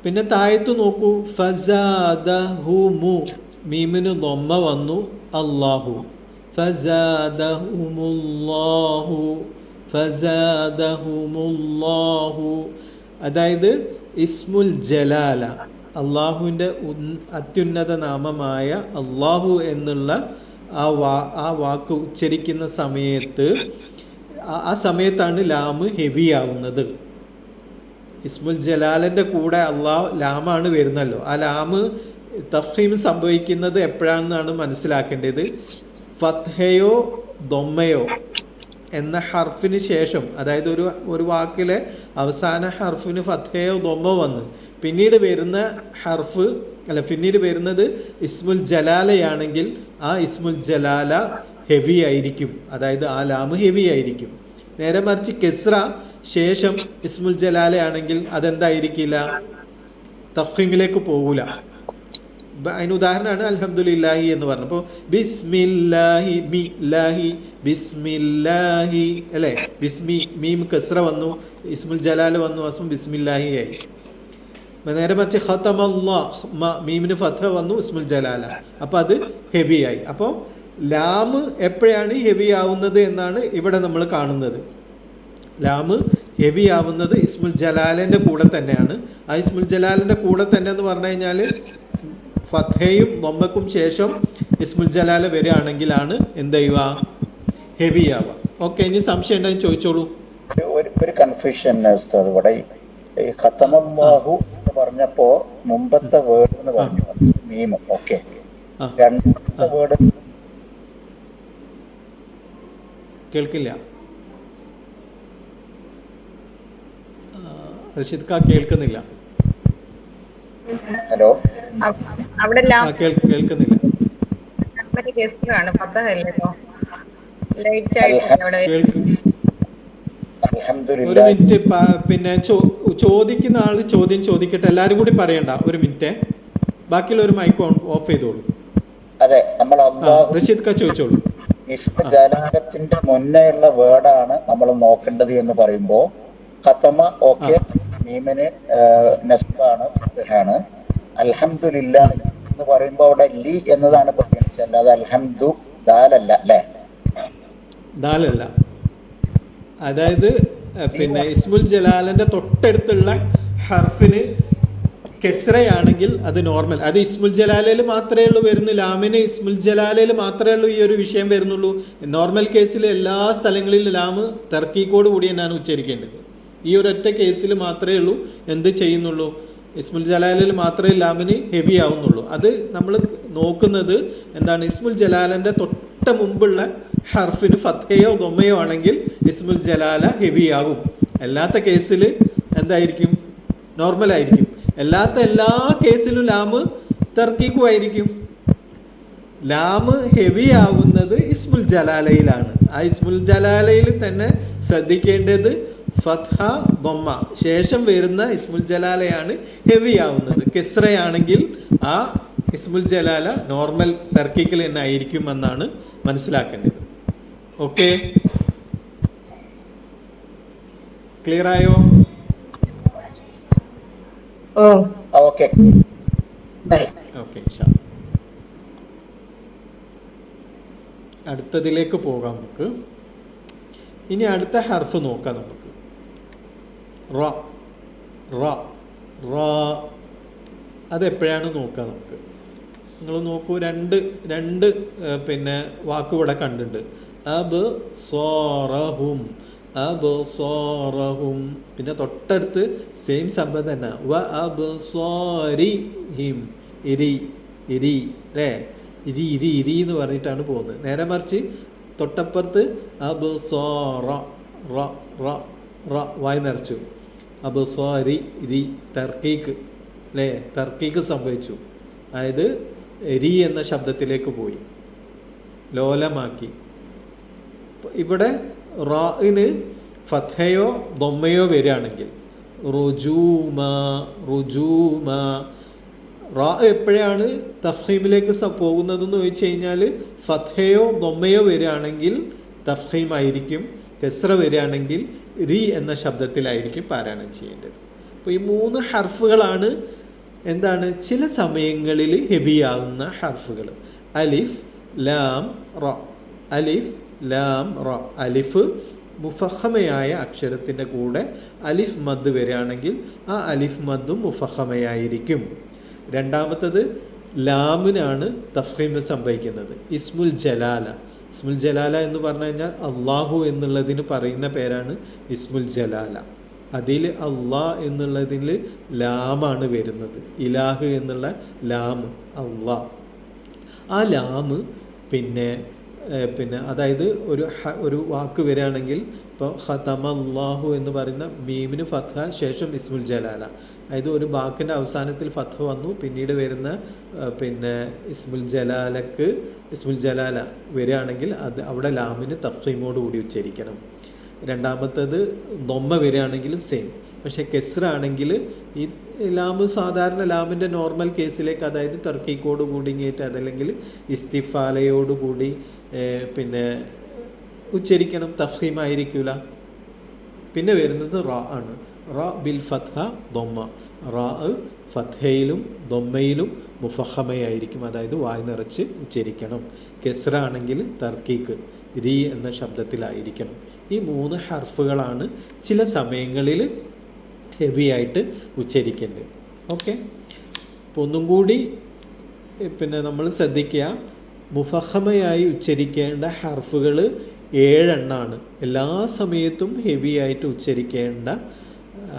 പിന്നെ താഴത്ത് നോക്കൂ, ഫസാദഹുമു, മീമിന് ദമ്മ വന്നു, അല്ലാഹു, ഫസാദഹുമുല്ലാഹു, ഫസാദഹുമുല്ലാഹു. അതായത് ഇസ്മുൽ ജലാല, അള്ളാഹുവിൻ്റെ അത്യുന്നത നാമമായ അള്ളാഹു എന്നുള്ള ആ വാക്ക് ഉച്ചരിക്കുന്ന സമയത്ത് ആ സമയത്താണ് ലാം ഹെവി ആവുന്നത്. ഇസ്മുൽ ജലാലിൻ്റെ കൂടെ ലാമാണ് വരുന്നല്ലോ. ആ ലാം തഫ്ഹീം സംഭവിക്കുന്നത് എപ്പോഴാണെന്നാണ് മനസ്സിലാക്കേണ്ടത്. ഫത്ഹയോ ദൊമ്മയോ എന്ന ഹർഫിന് ശേഷം, അതായത് ഒരു വാക്കിലെ അവസാന ഹർഫിന് ഫത്ഹയോ ദൊമ്മോ വന്ന് പിന്നീട് വരുന്നത് ഇസ്മുൽ ജലാലയാണെങ്കിൽ ആ ഇസ്മുൽ ജലാല ഹെവി ആയിരിക്കും, അതായത് ആ ലാം ഹെവി ആയിരിക്കും. നേരെ മറിച്ച് കെസ്ര ശേഷം ഇസ്മുൽ ജലാലയാണെങ്കിൽ അതെന്തായിരിക്കില്ല, തഫ്ഹീമിലേക്ക് പോകൂല. അതിന് ഉദാഹരണമാണ് അൽഹംദുലില്ലാഹി എന്ന് പറഞ്ഞപ്പോൾ ബിസ്മില്ലാഹി മില്ലാഹി ബിസ്മില്ലാഹി അല്ലേ, ബിസ്മി മീം കസ്ര വന്നു, ഇസ്മുൽ ജലാൽ വന്നു, അസ്മു ബിസ്മില്ലാഹി ആയി. നേരെ മറിച്ച് ഖതമല്ലാഹ് മീമിന് ഫത്ഹ വന്നു, ഇസ്മുൽ ജലാല, അപ്പോൾ അത് ഹെവി ആയി. അപ്പോൾ ലാം എപ്പോഴാണ് ഹെവി ആവുന്നത് എന്നാണ് ഇവിടെ നമ്മൾ കാണുന്നത്. ലാം ഹെവി ആവുന്നത് ഇസ്മുൽ ജലാലിൻ്റെ കൂടെ തന്നെയാണ്. ആ ഇസ്മുൽ ജലാലിൻ്റെ കൂടെ തന്നെ എന്ന് പറഞ്ഞു കഴിഞ്ഞാൽ ഫത്ഹയും ദമ്മക്കും ശേഷം ഇസ്മുൽ ജലാല വരികയാണെങ്കിലാണ് എന്ത് ചെയ്യുക, ഹെവി ആവുക. ഓക്കെ, ഇനി സംശയം ഉണ്ടെങ്കിൽ ചോദിച്ചോളൂ. ഒരു കൺഫ്യൂഷൻ ഇവിടെ ഈ ഖതമല്ലാഹു എന്ന് പറഞ്ഞപ്പോ മുമ്പത്തെ വേർഡ് എന്ന് പറഞ്ഞു മീം. ഓക്കെ, രണ്ടാമത്തെ വേർഡ് കേൾക്കില്ല. റഷീദ് കാ കേൾക്കുന്നില്ല. ഹലോ, അവിടെ കേൾക്കുന്നില്ല. ഒരു മിനിറ്റ്, പിന്നെ ചോദിക്കുന്ന ആള് ചോദ്യം ചോദിക്കട്ടെ. എല്ലാരും കൂടി പറയണ്ട, ഒരു മിനിറ്റ്. ബാക്കിയുള്ള ഒരു മൈക്ക് ഓഫ് ചെയ്തോളൂ. അതെ, നമ്മൾ അല്ലാഹു റഷീദ് ക ചോദിച്ചോളൂ. ഇസ്മ ജലാലത്തിന്റെ മുന്നേയുള്ള വേർഡാണ് നമ്മൾ നോക്കേണ്ടത് എന്ന് പറയുമ്പോൾ ഖതമ ഓക്കെ, മീമിന് നസ്ബാണ്, ഫത്ഹാണ്. അൽഹംദുലില്ലാഹ് എന്ന് പറയുമ്പോൾ അവിടെ ലി എന്നതാണ് പരിഗണിച്ചത്, അല്ലാതെ അൽഹംദു ദാലല്ല അല്ലേ? ദാലല്ല. അതായത് പിന്നെ ഇസ്മുൽ ജലാലിന്റെ തൊട്ടടുത്തുള്ള ഹർഫിന് കെസ്റയാണെങ്കിൽ അത് നോർമൽ. അത് ഇസ്മുൽ ജലാലയിൽ മാത്രമേ ഉള്ളൂ വരുന്നു. ലാമിന് ഇസ്മുൽ ജലാലയിൽ മാത്രമേ ഉള്ളൂ ഈ ഒരു വിഷയം വരുന്നുള്ളൂ. നോർമൽ കേസിൽ എല്ലാ സ്ഥലങ്ങളിലും ലാമ് തർക്കീക്കോട് കൂടി തന്നെയാണ് ഉച്ചരിക്കേണ്ടത്. ഈ ഒരൊറ്റ കേസിൽ മാത്രമേ ഉള്ളൂ എന്ത് ചെയ്യുന്നുള്ളൂ, ഇസ്മുൽ ജലാലിൽ മാത്രമേ ലാമിന് ഹെവി ആവുന്നുള്ളൂ. അത് നമ്മൾ നോക്കുന്നത് എന്താണ്, ഇസ്മുൽ ജലാലിൻ്റെ തൊട്ട മുമ്പുള്ള ഹർഫിന് ഫത്ഹയോ ദൊമ്മയോ ആണെങ്കിൽ ഇസ്മുൽ ജലാല ഹെവി ആകും. അല്ലാത്ത കേസിൽ എന്തായിരിക്കും, നോർമലായിരിക്കും. അല്ലാത്ത എല്ലാ കേസിലും ലാമ് തർക്കീക്കുമായിരിക്കും. ലാമ് ഹെവി ആവുന്നത് ഇസ്മുൽ ജലാലയിലാണ്. ആ ഇസ്മുൽ ജലാലയിൽ തന്നെ ശ്രദ്ധിക്കേണ്ടത് ഫത്ഹ ദൊമ്മ ശേഷം വരുന്ന ഇസ്മുൽ ജലാലയാണ് ഹെവി ആവുന്നത്. കെസ്റയാണെങ്കിൽ ആ ഇസ്മുൽ ജലാല നോർമൽ തർക്കീക്കിൽ തന്നെ ആയിരിക്കും എന്നാണ് മനസ്സിലാക്കേണ്ടത്. ഓക്കെ, ക്ലിയർ ആയോ? ഓക്കെ. ഓക്കെ, അടുത്തതിലേക്ക് പോകാം നമുക്ക്. ഇനി അടുത്ത ഹർഫ് നോക്കാം നമുക്ക്. റ റ റ അതെപ്പോഴാണ് നോക്കുക നമുക്ക്. നിങ്ങൾ നോക്കൂ, രണ്ട് പിന്നെ വാക്കിവിടെ കണ്ടിട്ടുണ്ട്. അബ് സോറഹും, അബ് സോറഹും. പിന്നെ തൊട്ടടുത്ത് സെയിം സംഭവം തന്നെ, വ അബ് സോരി ഹിം, ഇരി ഇരി അല്ലേ, ഇരി ഇരി ഇരി എന്ന് പറഞ്ഞിട്ടാണ് പോകുന്നത്. നേരെ മറിച്ച് തൊട്ടപ്പുറത്ത് അബ് സോറ റ റ റ വായി നിറച്ചു, അബ് സോരി രി തർക്കീക്ക് അല്ലേ, തർക്കീക്ക് സംഭവിച്ചു. അതായത് രി എന്ന ശബ്ദത്തിലേക്ക് പോയി, ലോലമാക്കി. ഇവിടെ റാഇന് ഫത്ഹയോ ദൊമ്മയോ വരികയാണെങ്കിൽ റുജൂമ റുജൂമ. റാ എപ്പോഴാണ് തഫ്ഹീമിലേക്ക് പോകുന്നതെന്ന് ചോദിച്ചു കഴിഞ്ഞാൽ ഫത്ഹയോ ദൊമ്മയോ വരികയാണെങ്കിൽ തഫ്ഹീമായിരിക്കും. കെസ്റ വരികയാണെങ്കിൽ രി എന്ന ശബ്ദത്തിലായിരിക്കും പാരായണം ചെയ്യേണ്ടത്. അപ്പോൾ ഈ 3 ഹർഫുകളാണ് എന്താണ് ചില സമയങ്ങളിൽ ഹെവിയാവുന്ന ഹർഫുകൾ. അലിഫ് ലാം റ, അലിഫ് ലാം റ. അലിഫ് മുഫഹമയായ അക്ഷരത്തിൻ്റെ കൂടെ അലിഫ് മദ് വരികയാണെങ്കിൽ ആ അലിഫ് മദ്ദും മുഫഹമയായിരിക്കും. രണ്ടാമത്തത് ലാമിനാണ് തഫ്ഹീം സംഭവിക്കുന്നത്. ഇസ്മുൽ ജലാല, ഇസ്മുൽ ജലാല എന്ന് പറഞ്ഞു കഴിഞ്ഞാൽ അള്ളാഹു എന്നുള്ളതിന് പറയുന്ന പേരാണ് ഇസ്മുൽ ജലാല. അതിൽ അള്ളാ എന്നുള്ളതിൽ ലാമാണ് വരുന്നത്, ഇലാഹ് എന്നുള്ള ലാം അള്ളാ. ആ ലാം പിന്നെ അതായത് ഒരു വാക്ക് വരികയാണെങ്കിൽ ഇപ്പോൾ ഖതമല്ലാഹു എന്ന് പറയുന്ന മീമിന് ഫത്ഹ ശേഷം ഇസ്മുൽ ജലാല. അതായത് ഒരു വാക്കിൻ്റെ അവസാനത്തിൽ ഫത്ഹ വന്നു, പിന്നീട് വരുന്ന ഇസ്മുൽ ജലാല വരികയാണെങ്കിൽ അത് അവിടെ ലാമിന് തഫ്ഹീമോട് കൂടി ഉച്ചരിക്കണം. രണ്ടാമത്തത് ദൊമ്മ വരികയാണെങ്കിലും സെയിം. പക്ഷേ കെസ്റ ആണെങ്കിൽ ഈ ലാമ് സാധാരണ ലാമിൻ്റെ നോർമൽ കേസിലേക്ക്, അതായത് തർക്കീക്കോട് കൂടി ഇങ്ങേറ്റ് അതല്ലെങ്കിൽ ഇസ്തിഫാലയോടുകൂടി ഉച്ചരിക്കണം, തഫ്ഹീമായിരിക്കില്ല. പിന്നെ വരുന്നത് റ ആണ്. റ ബിൽ ഫത്ഹ ദൊമ്മ. റ ഫത്ഹയിലും ദൊമ്മയിലും മുഫഹമയായിരിക്കും, അതായത് വായ് നിറച്ച് ഉച്ചരിക്കണം. കെസ്റ ആണെങ്കിൽ തർക്കീക്ക് രി എന്ന ശബ്ദത്തിലായിരിക്കണം. ഈ 3 ഹർഫുകളാണ് ചില സമയങ്ങളിൽ ഹെവി ആയിട്ട് ഉച്ചരിക്കേണ്ടത്. ഓക്കെ, അപ്പോൾ ഒന്നും കൂടി നമ്മൾ ശ്രദ്ധിക്കുക, മുഫഹമയായി ഉച്ചരിക്കേണ്ട ഹർഫുകൾ 7 എണ്ണമാണ്. എല്ലാ സമയത്തും ഹെവി ആയിട്ട് ഉച്ചരിക്കേണ്ട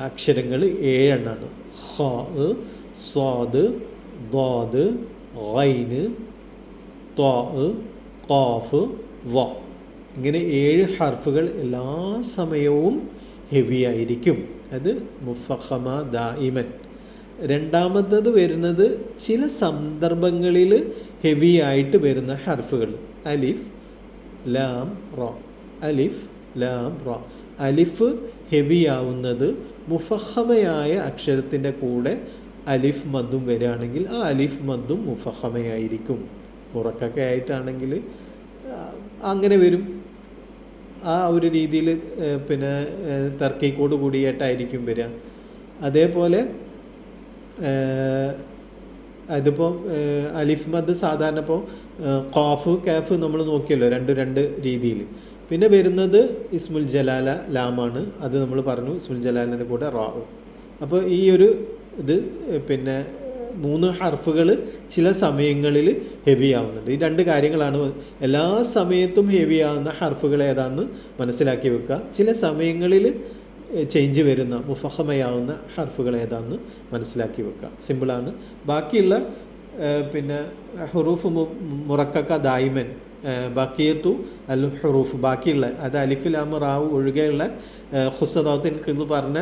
അക്ഷരങ്ങൾ 7 എണ്ണമാണ്. ഖ, സ്വാദ്, ദ്വാദ്, ഗൈന്, ത്വാ, ഖാഫ്, വ. ഇങ്ങനെ 7 ഹർഫുകൾ എല്ലാ സമയവും ഹെവി ആയിരിക്കും. അത് മുഫഖമ ദായിമൻ. രണ്ടാമത്തത് വരുന്നത് ചില സന്ദർഭങ്ങളിൽ ഹെവി ആയിട്ട് വരുന്ന ഹർഫുകൾ. അലിഫ് ലാം റ, അലിഫ് ലാം റ. അലിഫ് ഹെവി ആവുന്നത് മുഫഹമയായ അക്ഷരത്തിൻ്റെ കൂടെ അലിഫ് മദ്ദും വരികയാണെങ്കിൽ ആ അലിഫ് മദ്ദും മുഫഹമയായിരിക്കും. മുറക്കൊക്കെ ആയിട്ടാണെങ്കിൽ അങ്ങനെ വരും. ആ ഒരു രീതിയിൽ പിന്നെ തർക്കീക്കോട് കൂടിയിട്ടായിരിക്കും വരിക. അതേപോലെ അതിപ്പോൾ അലിഫ് മദ് സാധാരണ ഇപ്പോൾ ഖാഫ് കാഫ് നമ്മൾ നോക്കിയല്ലോ രണ്ട് രീതിയിൽ. പിന്നെ വരുന്നത് ഇസ്മുൽ ജലാല ലാമാണ്. അത് നമ്മൾ പറഞ്ഞു ഇസ്മുൽ ജലാലിൻ്റെ കൂടെ റാ. അപ്പോൾ ഈ ഒരു ഇത് പിന്നെ 3 ഹർഫുകൾ ചില സമയങ്ങളിൽ ഹെവി ആവുന്നുണ്ട്. ഈ 2 കാര്യങ്ങളാണ്. എല്ലാ സമയത്തും ഹെവി ആവുന്ന ഹർഫുകൾ ഏതാണെന്ന് മനസ്സിലാക്കി വെക്കുക. ചില സമയങ്ങളിൽ ചേഞ്ച് വരുന്ന മുഫഹമയാവുന്ന ഹർഫുകൾ ഏതാണെന്ന് മനസ്സിലാക്കി വെക്കുക. സിമ്പിളാണ്. ബാക്കിയുള്ള പിന്നെ ഹുറൂഫ് മുറക്കക്ക ദായിമൻ ബാക്കിയത്തു അൽ ഹുറൂഫ് ബാക്കിയുള്ള അത് അലിഫ് ലാം റാവ് ഒഴികെയുള്ള ഖുസ്സദാത്തിൻ എന്ന് പറഞ്ഞ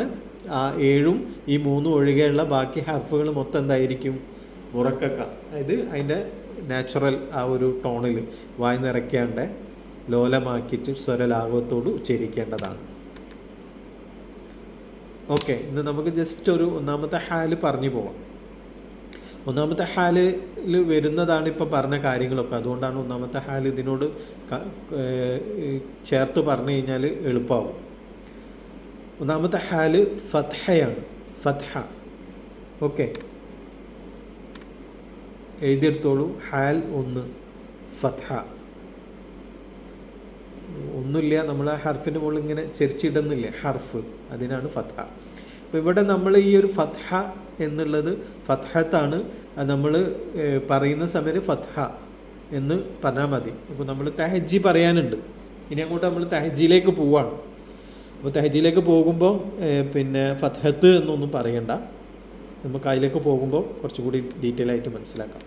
ആ 7ഉം ഈ 3 ഒഴികെയുള്ള ബാക്കി ഹർഫുകൾ മൊത്തം എന്തായിരിക്കും? മുറക്കക്ക. അതായത് അതിൻ്റെ നാച്ചുറൽ ആ ഒരു ടോണിൽ വായി നിറയ്ക്കാണ്ട് ലോലമാക്കിയിട്ട് സ്വരലാഘവത്തോട് ഉച്ചരിക്കേണ്ടതാണ്. ഓക്കെ, ഇന്ന് നമുക്ക് ജസ്റ്റ് ഒരു ഒന്നാമത്തെ ഹാല് പറഞ്ഞു പോവാം. ഒന്നാമത്തെ ഹാലിൽ വരുന്നതാണ് ഇപ്പം പറഞ്ഞ കാര്യങ്ങളൊക്കെ. അതുകൊണ്ടാണ് ഒന്നാമത്തെ ഹാൽ ഇതിനോട് ചേർത്ത് പറഞ്ഞു കഴിഞ്ഞാൽ എളുപ്പമാവും. ഒന്നാമത്തെ ഹാല് ഫത്ഹയാണ്. ഫത്ഹ. ഓക്കെ, എഴുതിയെടുത്തോളൂ. ഹാൽ 1 ഫത്ഹ. ഒന്നുമില്ല, നമ്മൾ ആ ഹർഫിൻ്റെ മുകളിൽ ഇങ്ങനെ ചെരിച്ചിടുന്നില്ല ഹർഫ്, അതിനാണ് ഫത്ഹ. അപ്പോൾ ഇവിടെ നമ്മൾ ഈ ഒരു ഫത്ഹ എന്നുള്ളത് ഫത്ഹത്താണ്. അത് നമ്മൾ പറയുന്ന സമയത്ത് ഫത്ഹ എന്ന് പറഞ്ഞാൽ മതി. അപ്പോൾ നമ്മൾ തഹജ്ജി പറയാനുണ്ട്. ഇനി അങ്ങോട്ട് നമ്മൾ തഹജ്ജിയിലേക്ക് പോവാണ്. അപ്പോൾ തഹജ്ജിയിലേക്ക് പോകുമ്പോൾ പിന്നെ ഫത്ഹത്ത് എന്നൊന്നും പറയണ്ട. നമുക്ക് അതിലേക്ക് പോകുമ്പോൾ കുറച്ചുകൂടി ഡീറ്റെയിൽ ആയിട്ട് മനസ്സിലാക്കാം.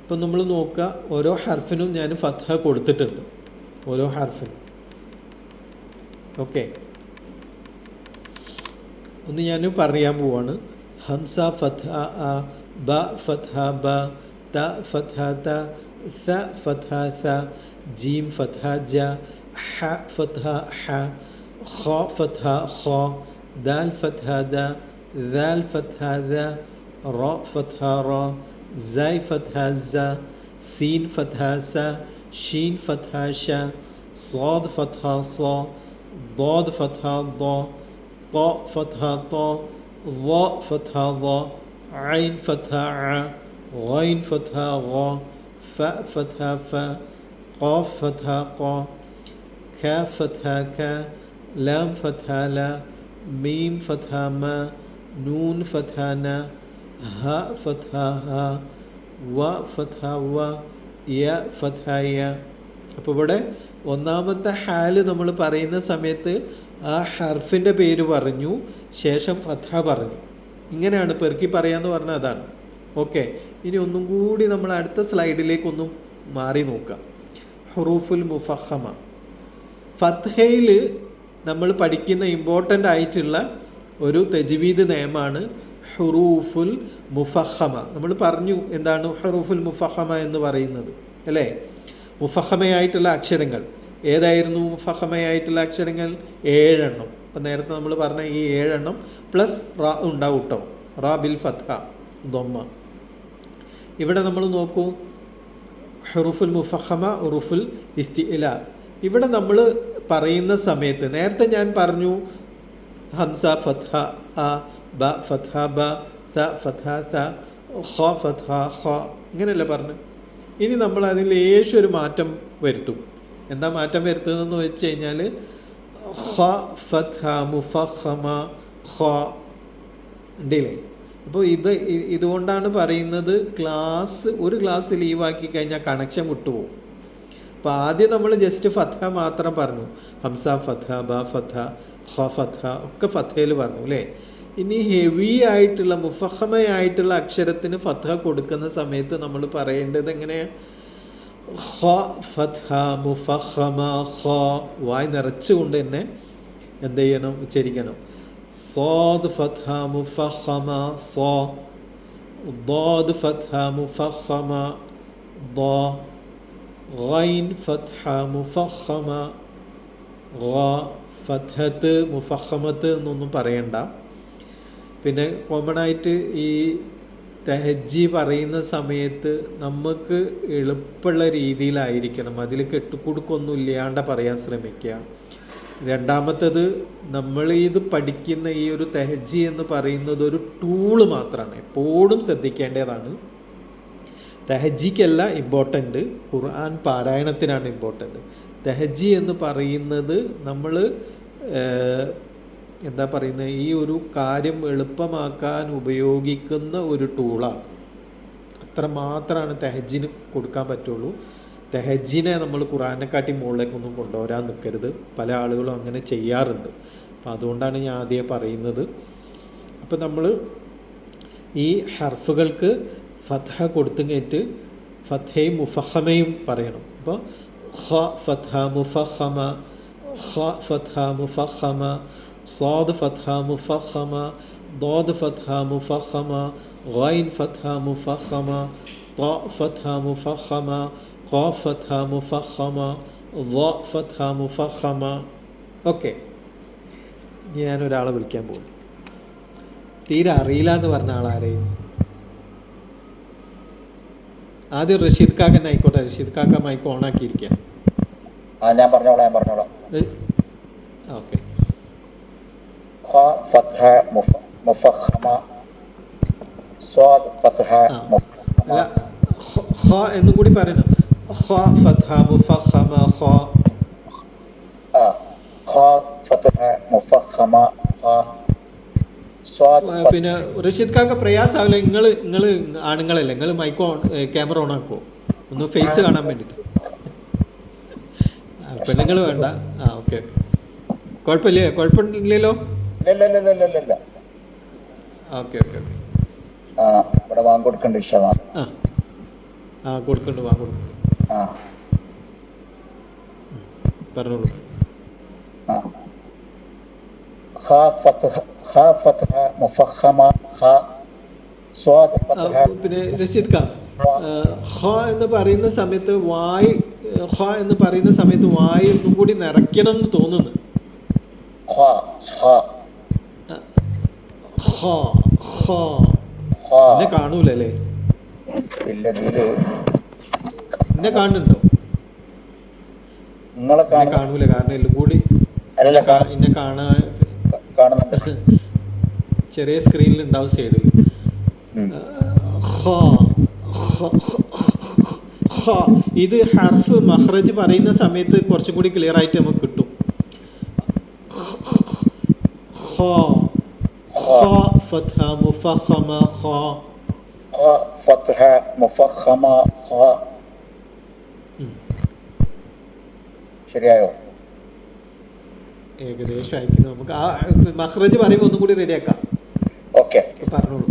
അപ്പോൾ നമ്മൾ നോക്കുക, ഓരോ ഹർഫിനും ഞാൻ ഫത്ഹ കൊടുത്തിട്ടുണ്ട്. ഓരോ ഹർഫിനും. ഓക്കെ, ഒന്ന് ഞാൻ പറയാൻ പോവാണ്. ഹംസ ഫത്ഹ അ, ബ ഫത്ഹ ബ, ത ഫത്ഹ ത, സ ഫത്ഹ സ, ജീം ഫത്ഹ ജ, ഹ ഫത്ഹ ഹ, ഖ ഫത്ഹ ഖ, ദാൽ ഫത്ഹ ദ, ദാൽ ഫത്ഹ ദ, റ ഫത്ഹ റ, സൈ ഫത്ഹ സ, സീൻ ഫത്ഹ സ, ഷീൻ ഫത്ഹ ഷ, صاد فتحة صا, ضاد فتحة ضا, طاء فتحة طا, ظاء فتحة ظا, عين فتحة ع, غين فتحة غا, فاء فتحة فا, قاف فتحة قا, كاف فتحة كا, لام فتحة لا, ميم فتحة ما, نون فتحة نا, هاء فتحة ها, واء فتحة وا, ياء فتحة يا. അപ്പോൾ ഇവിടെ ഒന്നാമത്തെ ഹാല് നമ്മൾ പറയുന്ന സമയത്ത് ആ ഹർഫിൻ്റെ പേര് പറഞ്ഞു, ശേഷം ഫത്ഹ പറഞ്ഞു. ഇങ്ങനെയാണ് പെറുക്കി പറയാന്ന് പറഞ്ഞാൽ അതാണ്. ഓക്കെ, ഇനി ഒന്നും കൂടി നമ്മൾ അടുത്ത സ്ലൈഡിലേക്കൊന്നും മാറി നോക്കാം. ഹുറൂഫുൽ മുഫഹമ. ഫത്ഹയിൽ നമ്മൾ പഠിക്കുന്ന ഇമ്പോർട്ടൻ്റ് ആയിട്ടുള്ള ഒരു തജ്വീദ് നിയമമാണ് ഹുറൂഫുൽ മുഫഹമ. നമ്മൾ പറഞ്ഞു എന്താണ് ഹുറൂഫുൽ മുഫഹമ എന്ന് പറയുന്നത് അല്ലേ? മുഫഹമയായിട്ടുള്ള അക്ഷരങ്ങൾ ഏതായിരുന്നു? മുഫഹമയായിട്ടുള്ള അക്ഷരങ്ങൾ 7 എണ്ണം. അപ്പം നേരത്തെ നമ്മൾ പറഞ്ഞ ഈ 7 എണ്ണം പ്ലസ് റാ ഉണ്ടാവും കേട്ടോ. റാ ബിൽ ഫത്ഹ ദമ്മ. ഇവിടെ നമ്മൾ നോക്കൂ, ഹുറൂഫുൽ മുഫഹമ, ഹുറൂഫുൽ ഇസ്തിഇല. ഇവിടെ നമ്മൾ പറയുന്ന സമയത്ത് നേരത്തെ ഞാൻ പറഞ്ഞു ഹംസ ഫത്ഹ അ, ബ ഫത്ഹ ബ, സ ഫത്ഹ സ, ഖ ഫത്ഹ ഖ, ഇങ്ങനെയല്ലേ പറഞ്ഞു. ഇനി നമ്മൾ അതിൽ ലേശം ഒരു മാറ്റം വരുത്തും. എന്താ മാറ്റം വരുത്തുന്നതെന്ന് വെച്ച് കഴിഞ്ഞാൽ ഖ ഫത്ഹ മുഫഖമ ഖ ഉണ്ടല്ലേ. അപ്പോൾ ഇതുകൊണ്ടാണ് പറയുന്നത് ഒരു ക്ലാസ് ലീവാക്കി കഴിഞ്ഞാൽ കണക്ഷൻ വിട്ടുപോകും. അപ്പോൾ ആദ്യം നമ്മൾ ജസ്റ്റ് ഫത്ഹ മാത്രം പറഞ്ഞു. ഹംസ ഫത്ഹ, ബ ഫത്ഹ, ഖ ഫത്ഹ ഒക്കെ ഫത്ഹയിൽ പറഞ്ഞു അല്ലേ. ഇനി ഹെവി ആയിട്ടുള്ള മുഫഹമയായിട്ടുള്ള അക്ഷരത്തിന് ഫത്ഹ കൊടുക്കുന്ന സമയത്ത് നമ്മൾ പറയേണ്ടത് എങ്ങനെയാണ്? ഖ ഫത്ഹ മുഫഹമ ഖ, വായ് നിറച്ചുകൊണ്ട് തന്നെ എന്ത് ചെയ്യണം? ഉച്ചരിക്കണം. صاد ഫത്ഹ മുഫഹമ സ, ضاد ഫത്ഹ മുഫഹമ ض, غين ഫത്ഹ മുഫഹമ غ. ഫത്ഹത്ത് മുഫഹമത്ത് എന്നൊന്നും പറയണ്ട. പിന്നെ കോമൺ ആയിട്ട് ഈ തെഹജ്ജി പറയുന്ന സമയത്ത് നമുക്ക് എളുപ്പമുള്ള രീതിയിലായിരിക്കണം, അതിൽ കെട്ടുക്കുടുക്കൊന്നും ഇല്ലാണ്ട് പറയാൻ ശ്രമിക്കുക. രണ്ടാമത്തേത്, നമ്മൾ ഇത് പഠിക്കുന്ന ഈ ഒരു തെഹജ്ജി എന്ന് പറയുന്നത് ഒരു ടൂള് മാത്രമാണ്, എപ്പോഴും ശ്രദ്ധിക്കേണ്ടതാണ്. തെഹജ്ജിക്കല്ല ഇമ്പോർട്ടൻ്റ്, ഖുർആൻ പാരായണത്തിനാണ് ഇമ്പോർട്ടൻ്റ്. തെഹജ്ജി എന്ന് പറയുന്നത് നമ്മൾ എന്താ പറയുന്നത്, ഈ ഒരു കാര്യം എളുപ്പമാക്കാൻ ഉപയോഗിക്കുന്ന ഒരു ടൂളാണ്. അത്ര മാത്രമാണ് തെഹജ്ജിന് കൊടുക്കാൻ പറ്റുള്ളൂ. തെഹജ്ജിനെ നമ്മൾ ഖുർആനെക്കാട്ടി മുകളിലേക്കൊന്നും കൊണ്ടുവരാൻ നിൽക്കരുത്. പല ആളുകളും അങ്ങനെ ചെയ്യാറുണ്ട്. അപ്പോൾ അതുകൊണ്ടാണ് ഞാൻ ആദ്യം പറയുന്നത്. അപ്പോൾ നമ്മൾ ഈ ഹർഫുകൾക്ക് ഫത്ഹ കൊടുത്തുകഴിഞ്ഞിട്ട് ഫത്ഹയും മുഫഹമയും പറയണം. അപ്പോൾ ഖ ഫത്ഹ മുഫഹമ, ഖ ഫത്ഹ മുഫഹമ, സാദ് ഫത്ഹ മുഫഹമ, ضاد ഫത്ഹ മുഫഹമ, ഗൈൻ ഫത്ഹ മുഫഹമ, ത ഫത്ഹ മുഫഹമ, ഖാഫ് ഫത്ഹ മുഫഹമ, ള ഫത്ഹ മുഫഹമ. ഓക്കെ, ഞാനൊരാളെ വിളിക്കാൻ പോകും. തീരെ അറിയില്ല എന്ന് പറഞ്ഞ ആളാരെയും ആദ്യം റഷീദ് കാക്കൻ ആയിക്കോട്ടെ. റഷീദ് കാക്ക മൈക്ക് ഓണാക്കിയിരിക്കാം. ഞാൻ പറഞ്ഞോളാം. ഓക്കെ. ഖ ഫത്ഹ മുഫഖമ, സ്വാദ് ഫത്ഹ മുഫഖമ. അല്ല, ഖ എന്നും കൂടി പറയണം. ഖ ഫത്ഹ മുഫഖമ, ഖ ഫത്ഹ മുഫഖമ, പിന്നെ റഷീദ് കാക്ക പ്രയാസാവില്ല. നിങ്ങൾ ആണുങ്ങളല്ലേ, നിങ്ങൾ മൈക്ക് ക്യാമറ ഓൺ ആക്കുമോ? ഒന്ന് ഫേസ് കാണാൻ വേണ്ടിയിട്ട്. പെണ്ണുങ്ങൾ വേണ്ട. ഓക്കെ. കുഴപ്പമില്ലല്ലോ. ഓക്കെ. ഇവിടെ വാങ്ങ് കൊടുക്കണ്ട വിഷയമാണ്. കൊടുക്കുന്നുണ്ട്, പറഞ്ഞോളൂ. പിന്നെ റഷീദ് ഖാൻ, ഖ എന്ന് പറയുന്ന സമയത്ത് വായ് ഒന്നും കൂടി നിറയ്ക്കണം എന്ന് തോന്നുന്നു. എന്നെ കാണൂലല്ലേ? എന്നെ കാണുന്നുണ്ടോ? കാണൂല, കാരണം എല്ലാം കൂടി എന്നെ കാണാൻ ചെറിയ സ്ക്രീനിൽ ഉണ്ടാവും സൈഡിൽ. ഇത് ഹർഫ് മഖ്റജ് പറയുന്ന സമയത്ത് കുറച്ചും കൂടി ക്ലിയർ ആയിട്ട് നമുക്ക് കിട്ടും. ശരിയായോ? ഏകദേശം അയക്കുന്നു. നമുക്ക് ആ മഖ്റജ് പറയുമ്പോൾ ഒന്നും കൂടി റെഡിയാക്കാം. ഓക്കെ, പറഞ്ഞോളൂ.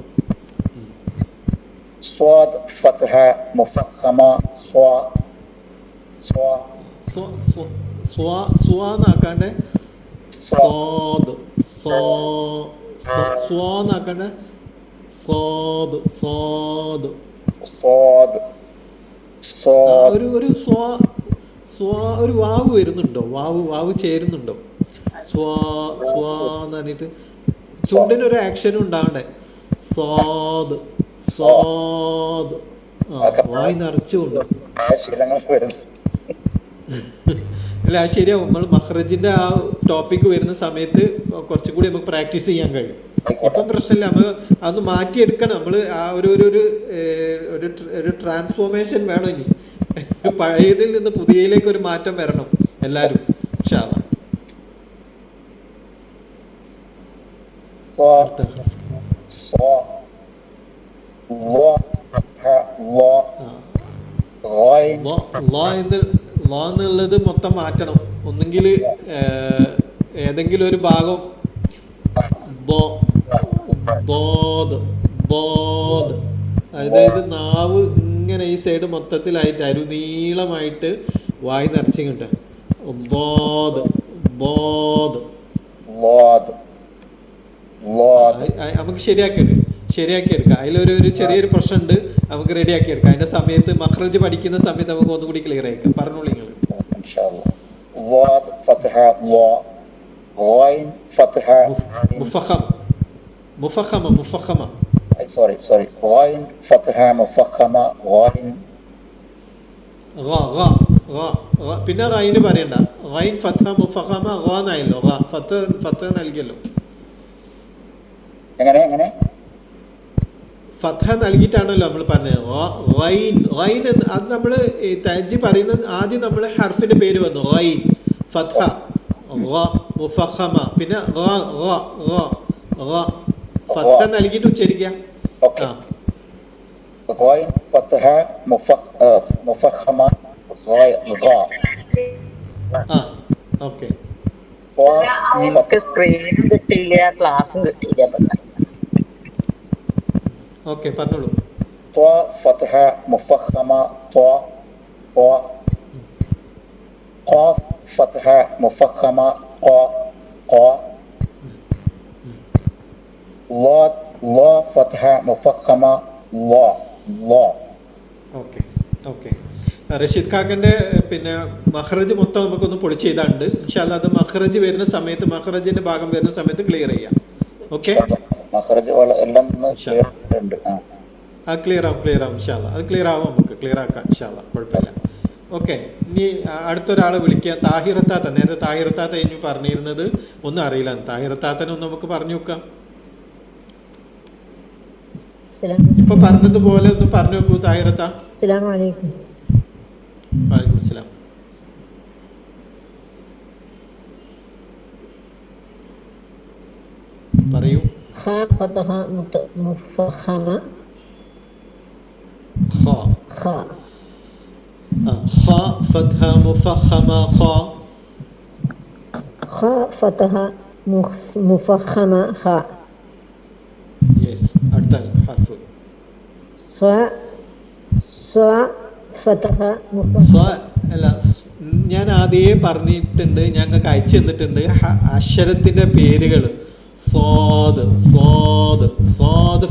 സ്വാദ് ഫത്ഹ മുഫഖമ, സ്വാന്നാക്കാണ്ട് സ്വാദ്, സ്വാന്നാക്കാണ്ട് സ്വാദ്. ഒരു വാവ് വരുന്നുണ്ടോ? വാവ് ചേരുന്നുണ്ടോ? സ്വാന്ന് പറഞ്ഞിട്ട് ചുണ്ടിനൊരു ആക്ഷനും ഉണ്ടാവണ്ടേ. സ്വാദ്. വായി നിറച്ചുകൊണ്ട്. അല്ല, അത് ശരിയാവും. നമ്മൾ മഖ്റജിന്റെ ആ ടോപ്പിക്ക് വരുന്ന സമയത്ത് കുറച്ചും കൂടി നമുക്ക് പ്രാക്ടീസ് ചെയ്യാൻ കഴിയും. ഇപ്പം പ്രശ്നമില്ല, നമുക്ക് അതൊന്ന് മാറ്റിയെടുക്കണം. നമ്മൾ ആ ഒരു ട്രാൻസ്ഫോർമേഷൻ വേണം. ഇനി പഴയതിൽ നിന്ന് പുതിയയിലേക്ക് ഒരു മാറ്റം വരണം എല്ലാവരും. ഇൻഷാ അല്ലാഹ്. എന്നുള്ളത് മൊത്തം മാറ്റണം. ഒന്നെങ്കിൽ ഏതെങ്കിലും ഒരു ഭാഗം അതായത് നാവ് ഇങ്ങനെ ഈ സൈഡ് മൊത്തത്തിലായിട്ട് അരുനീളമായിട്ട് വായി നിറച്ച് കിട്ടും. നമുക്ക് ശരിയാക്കിയെടുക്കാം. അതിലൊരു ചെറിയൊരു പ്രശ്നമുണ്ട്, നമുക്ക് റെഡിയാക്കിയെടുക്കാം. അതിന്റെ സമയത്ത് മഖ്റജ് പഠിക്കുന്ന സമയത്ത് നമുക്ക് ഒന്നുകൂടി ക്ലിയർ ആയിരിക്കും. പറഞ്ഞോളൂ നിങ്ങൾ. മുഫഖമ മുഫഖമ. സോറി ഗായിൻ ഫത്ഹ മുഫഖമ ഗായിൻ. പിന്നെ റൈന് പറയണ്ട. റൈൻ ഫത്ഹ മുഫഖമ എന്നായല്ലോ. ഫത്ഹ നൽകിയല്ലോ. എങ്ങനെ ഫത്ഹ നൽകിയിട്ടാണല്ലോ നമ്മൾ പറഞ്ഞത്. റൈൻ അത് നമ്മൾ തഹജ്ജി പറയുന്നത് ആദ്യം നമ്മൾ ഹർഫിന്റെ പേര് വന്നു. റൈൻ ഫത്ഹ മുഫഖമ. പിന്നെ ഫത്ഹ നൽകിയിട്ട് ഉച്ചരിക്കുക. ഓക്കെ. ഗായിൻ ഫത്ഹ മുഫഖമ ഗാ. ഓക്കെ. എനിക്ക് സ്ക്രീനും കിട്ടിയില്ല, ക്ലാസ്സും കിട്ടിയില്ല. ഓക്കെ, പറഞ്ഞോളൂ. ത്വ ഫത്ഹ മുഫഖമ ത്വ. ഖാഫ് ഫത്ഹ മുഫഖമ ഖ. ള ഫത്ഹ മുഫഖമ ള. ഓക്കെ. റഷീദ് ഖാക്കൻ്റെ പിന്നെ മഖ്റജ് മൊത്തം നമുക്കൊന്ന് പൊളിച്ച് ചെയ്താണ്ട് ഇൻഷാ അല്ലാഹ് അത് മഖ്റജ് വരുന്ന സമയത്ത്, മഖ്റജിന്റെ ഭാഗം വരുന്ന സമയത്ത് ക്ലിയർ ചെയ്യാം. ഓക്കെ, എല്ലാം ഉണ്ട്. അത് ക്ലിയർ ആവും ഇൻഷാ അല്ലാഹ്. അത് ക്ലിയർ ആവും, നമുക്ക് ക്ലിയർ ആക്കാം ഇൻഷാ അല്ലാഹ്, കുഴപ്പമില്ല. ഓക്കെ, ഇനി അടുത്തൊരാളെ വിളിക്കുക. താഹിറത്താത്ത. നേരത്തെ താഹിറത്താത്ത ഇനി പറഞ്ഞിരുന്നത് ഒന്നും അറിയില്ല. താഹിറത്താത്തനെ ഒന്ന് നമുക്ക് പറഞ്ഞു നോക്കാം. ഇപ്പൊ പറഞ്ഞതുപോലെ ഒന്ന് പറഞ്ഞു നോക്കൂ താഹിറത്ത. അസ്സലാമു അലൈക്കും. വഅലൈക്കും അസ്സലാം. പറയൂ. ഖ ഫതഹ മുഫഖമ ഖ. ഖ ഫത്ഹ മുഫഖമ ഖ. ഖ ഫതഹ മുഫഖമ ഖ. യെസ്. അടുത്ത ഹർഫ് അല്ല, ഞാൻ ആദ്യമേ പറഞ്ഞിട്ടുണ്ട്, ഞങ്ങൾക്ക് അയച്ചു തന്നിട്ടുണ്ട് അക്ഷരത്തിന്റെ പേരുകൾ. സ്വാദ്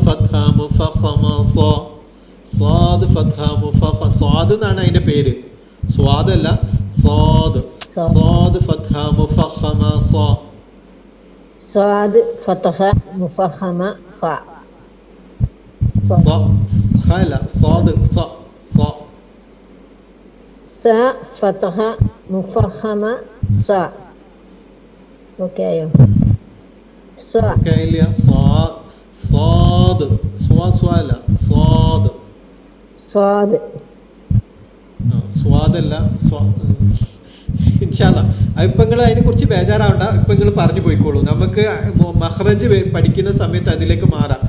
ഫത്ഹ മുഫഖമ സ്വാദ് ഫത്ഹ മുഫഖ. സ്വാദ് എന്നാണ് അതിന്റെ പേര്, സ്വാദ് അല്ല, സ്വാദ് ഫത്ഹ മുഫഖമ സ്വാദ് ഫതഹ മുഫഖമ ഖ. ഫതഹ മുഫഖമ സ. ഓക്കെ ആയോ? സ്വാദല്ല. ഇൻഷാ അല്ലാഹ് ഇപ്പം നിങ്ങൾ അതിനെ കുറിച്ച് ബേജാറാവണ്ട. ഇപ്പം നിങ്ങൾ പറഞ്ഞു പോയിക്കോളൂ. നമുക്ക് മഖ്റജ് പഠിക്കുന്ന സമയത്ത് അതിലേക്ക് മാറാം.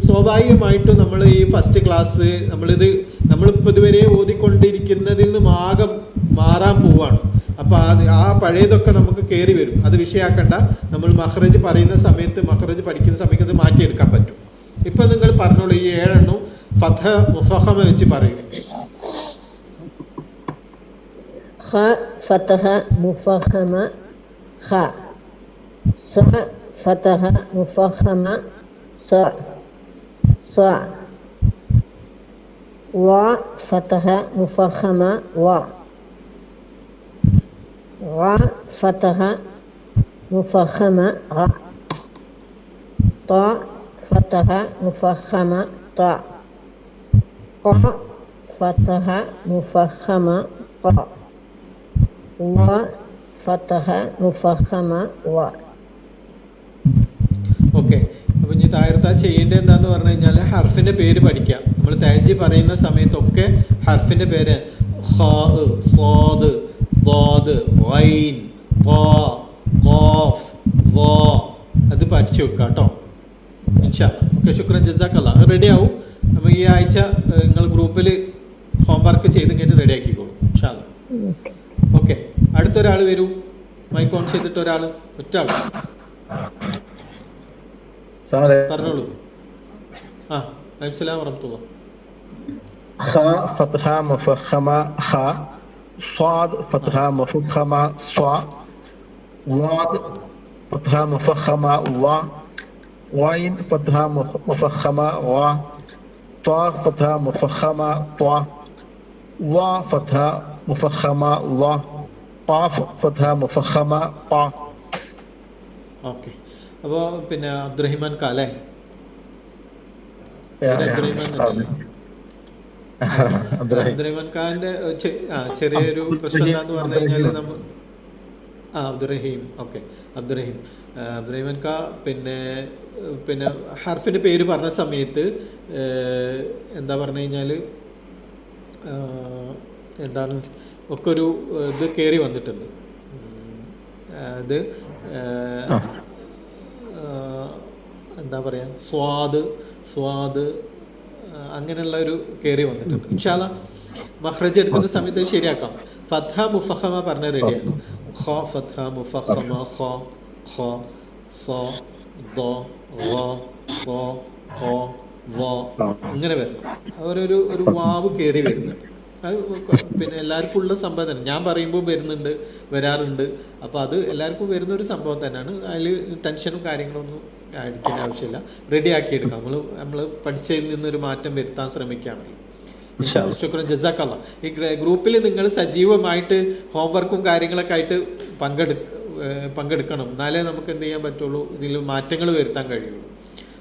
സ്വാഭാവികമായിട്ടും നമ്മൾ ഈ ഫസ്റ്റ് ക്ലാസ് നമ്മളിപ്പോൾ ഇതുവരെ ഓതിക്കൊണ്ടിരിക്കുന്നതിൽ നിന്ന് മാറാൻ പോവാണ്. അപ്പോൾ ആ പഴയതൊക്കെ നമുക്ക് കയറി വരും. അത് വിഷയമാക്കണ്ട. നമ്മൾ മഖ്റജ് പറയുന്ന സമയത്ത്, മഖ്റജ് പഠിക്കുന്ന സമയത്ത് അത് മാറ്റിയെടുക്കാൻ പറ്റും. ഇപ്പം നിങ്ങൾ പറഞ്ഞോളൂ, ഈ 7 എണ്ണം ഫത്ഹ മുഫഖമ വെച്ച് പറയും. ഖ ഫതഹ മുഫഖമ ഖ. സ ഫതഹ മുഫഖമ സ. വ ഫതഹ മുഫഖമ വ. غ فتح مفخم غ. ط فتح مفخم ط. ق فتح مفخم ق. و فتح مفخم و. ഓക്കെ, അപ്പോൾ ഇനി താഴത്ത ചെയ്യേണ്ടത് എന്താന്ന് പറഞ്ഞു കഴിഞ്ഞാൽ ഹർഫിന്റെ പേര് പഠിക്കാം. നമ്മൾ തഹജ്ജി പറയുന്ന സമയത്തൊക്കെ ഹർഫിന്റെ പേര് സ്വാദ്, ضاد, غين, طا, قاف, ظا അത് പഠിച്ചു വെക്കുക കേട്ടോ ഇൻഷാ അല്ലാഹ്. ഓക്കെ, ശുക്രൻ, ജസാക്കല്ലാഹ്. റെഡി ആവും. അപ്പോൾ ഈ ആഴ്ച നിങ്ങൾ ഗ്രൂപ്പിൽ ഹോംവർക്ക് ചെയ്ത് കഴിഞ്ഞിട്ട് റെഡി ആക്കിക്കോളൂ ഇൻഷാ അല്ലാഹ്. ഓക്കെ, അടുത്തൊരാൾ വരൂ. മൈക്ക് ഓൺ ചെയ്തിട്ട് ഒരാൾ, ഒറ്റാൾ പറഞ്ഞോളൂ. വലൈക്കും സലാം വറഹ്മത്തുള്ളാഹി. ഖ ഫത്ഹ മുഫഖമ ഖ. صاد فتحة مفخمة صا. واض فتحة مفخمة وا. غين فتحة مفخمة غا. طا فتحة مفخمة طا. وا فتحة مفخمة لا. قاف فتحة مفخمة قا. ഓക്കെ, അപ്പോൾ പിന്നെ അബ്ദുറഹിമാൻ കാലേ പേര് അബ്ദുറഹിമാൻ എന്നല്ലേ? അബ്ദുറഹിമാൻ ഖാന്റെ ചെറിയൊരു പ്രശ്നം എന്താന്ന് പറഞ്ഞു കഴിഞ്ഞാൽ നമ്മൾ അബ്ദുറഹീം. ഓക്കെ, അബ്ദുറഹിമാൻ ഖാ പിന്നെ ഹർഫിൻ്റെ പേര് പറഞ്ഞ സമയത്ത് എന്താ പറഞ്ഞു കഴിഞ്ഞാൽ എന്താണ് ഒക്കെ ഒരു ഇത് കയറി വന്നിട്ടുണ്ട്. അത് എന്താ പറയുക, സ്വാദ് അങ്ങനെയുള്ള ഒരു കയറി വന്നിട്ടുണ്ട്. ഇൻഷാ അല്ലാഹ് മഖ്റജ് എടുക്കുന്ന സമയത്ത് ശരിയാക്കാം. ഫത്ഹ മുഫഖമ പറഞ്ഞ റെഡിയാണ്. ഖ ഫത്ഹ മുഫഖമ ഖ ഖ സ ദ ഗ ഖ ഖ വ ഇങ്ങനെ വരണം. ഒരു വാവ് കയറി വരുന്നുണ്ട്. അത് പിന്നെ എല്ലാവർക്കും ഉള്ള സംഭവം തന്നെ. ഞാൻ പറയുമ്പോൾ വരാറുണ്ട്. അപ്പോൾ അത് എല്ലാവർക്കും വരുന്നൊരു സംഭവം തന്നെയാണ്. അതിൽ ടെൻഷനും കാര്യങ്ങളൊന്നും അടിക്കേണ്ട ആവശ്യമില്ല. റെഡിയാക്കി എടുക്കാം. നമ്മൾ പഠിച്ചതിൽ നിന്നൊരു മാറ്റം വരുത്താൻ ശ്രമിക്കുകയാണല്ലോ. ശുക്രൻ, ജസാക്കല്ലാ. ഈ ഗ്രൂപ്പിൽ നിങ്ങൾ സജീവമായിട്ട് ഹോംവർക്കും കാര്യങ്ങളൊക്കെ ആയിട്ട് പങ്കെടുക്കണം. എന്നാലേ നമുക്ക് എന്ത് ചെയ്യാൻ പറ്റുള്ളൂ, ഇതിൽ മാറ്റങ്ങൾ വരുത്താൻ കഴിയുള്ളൂ.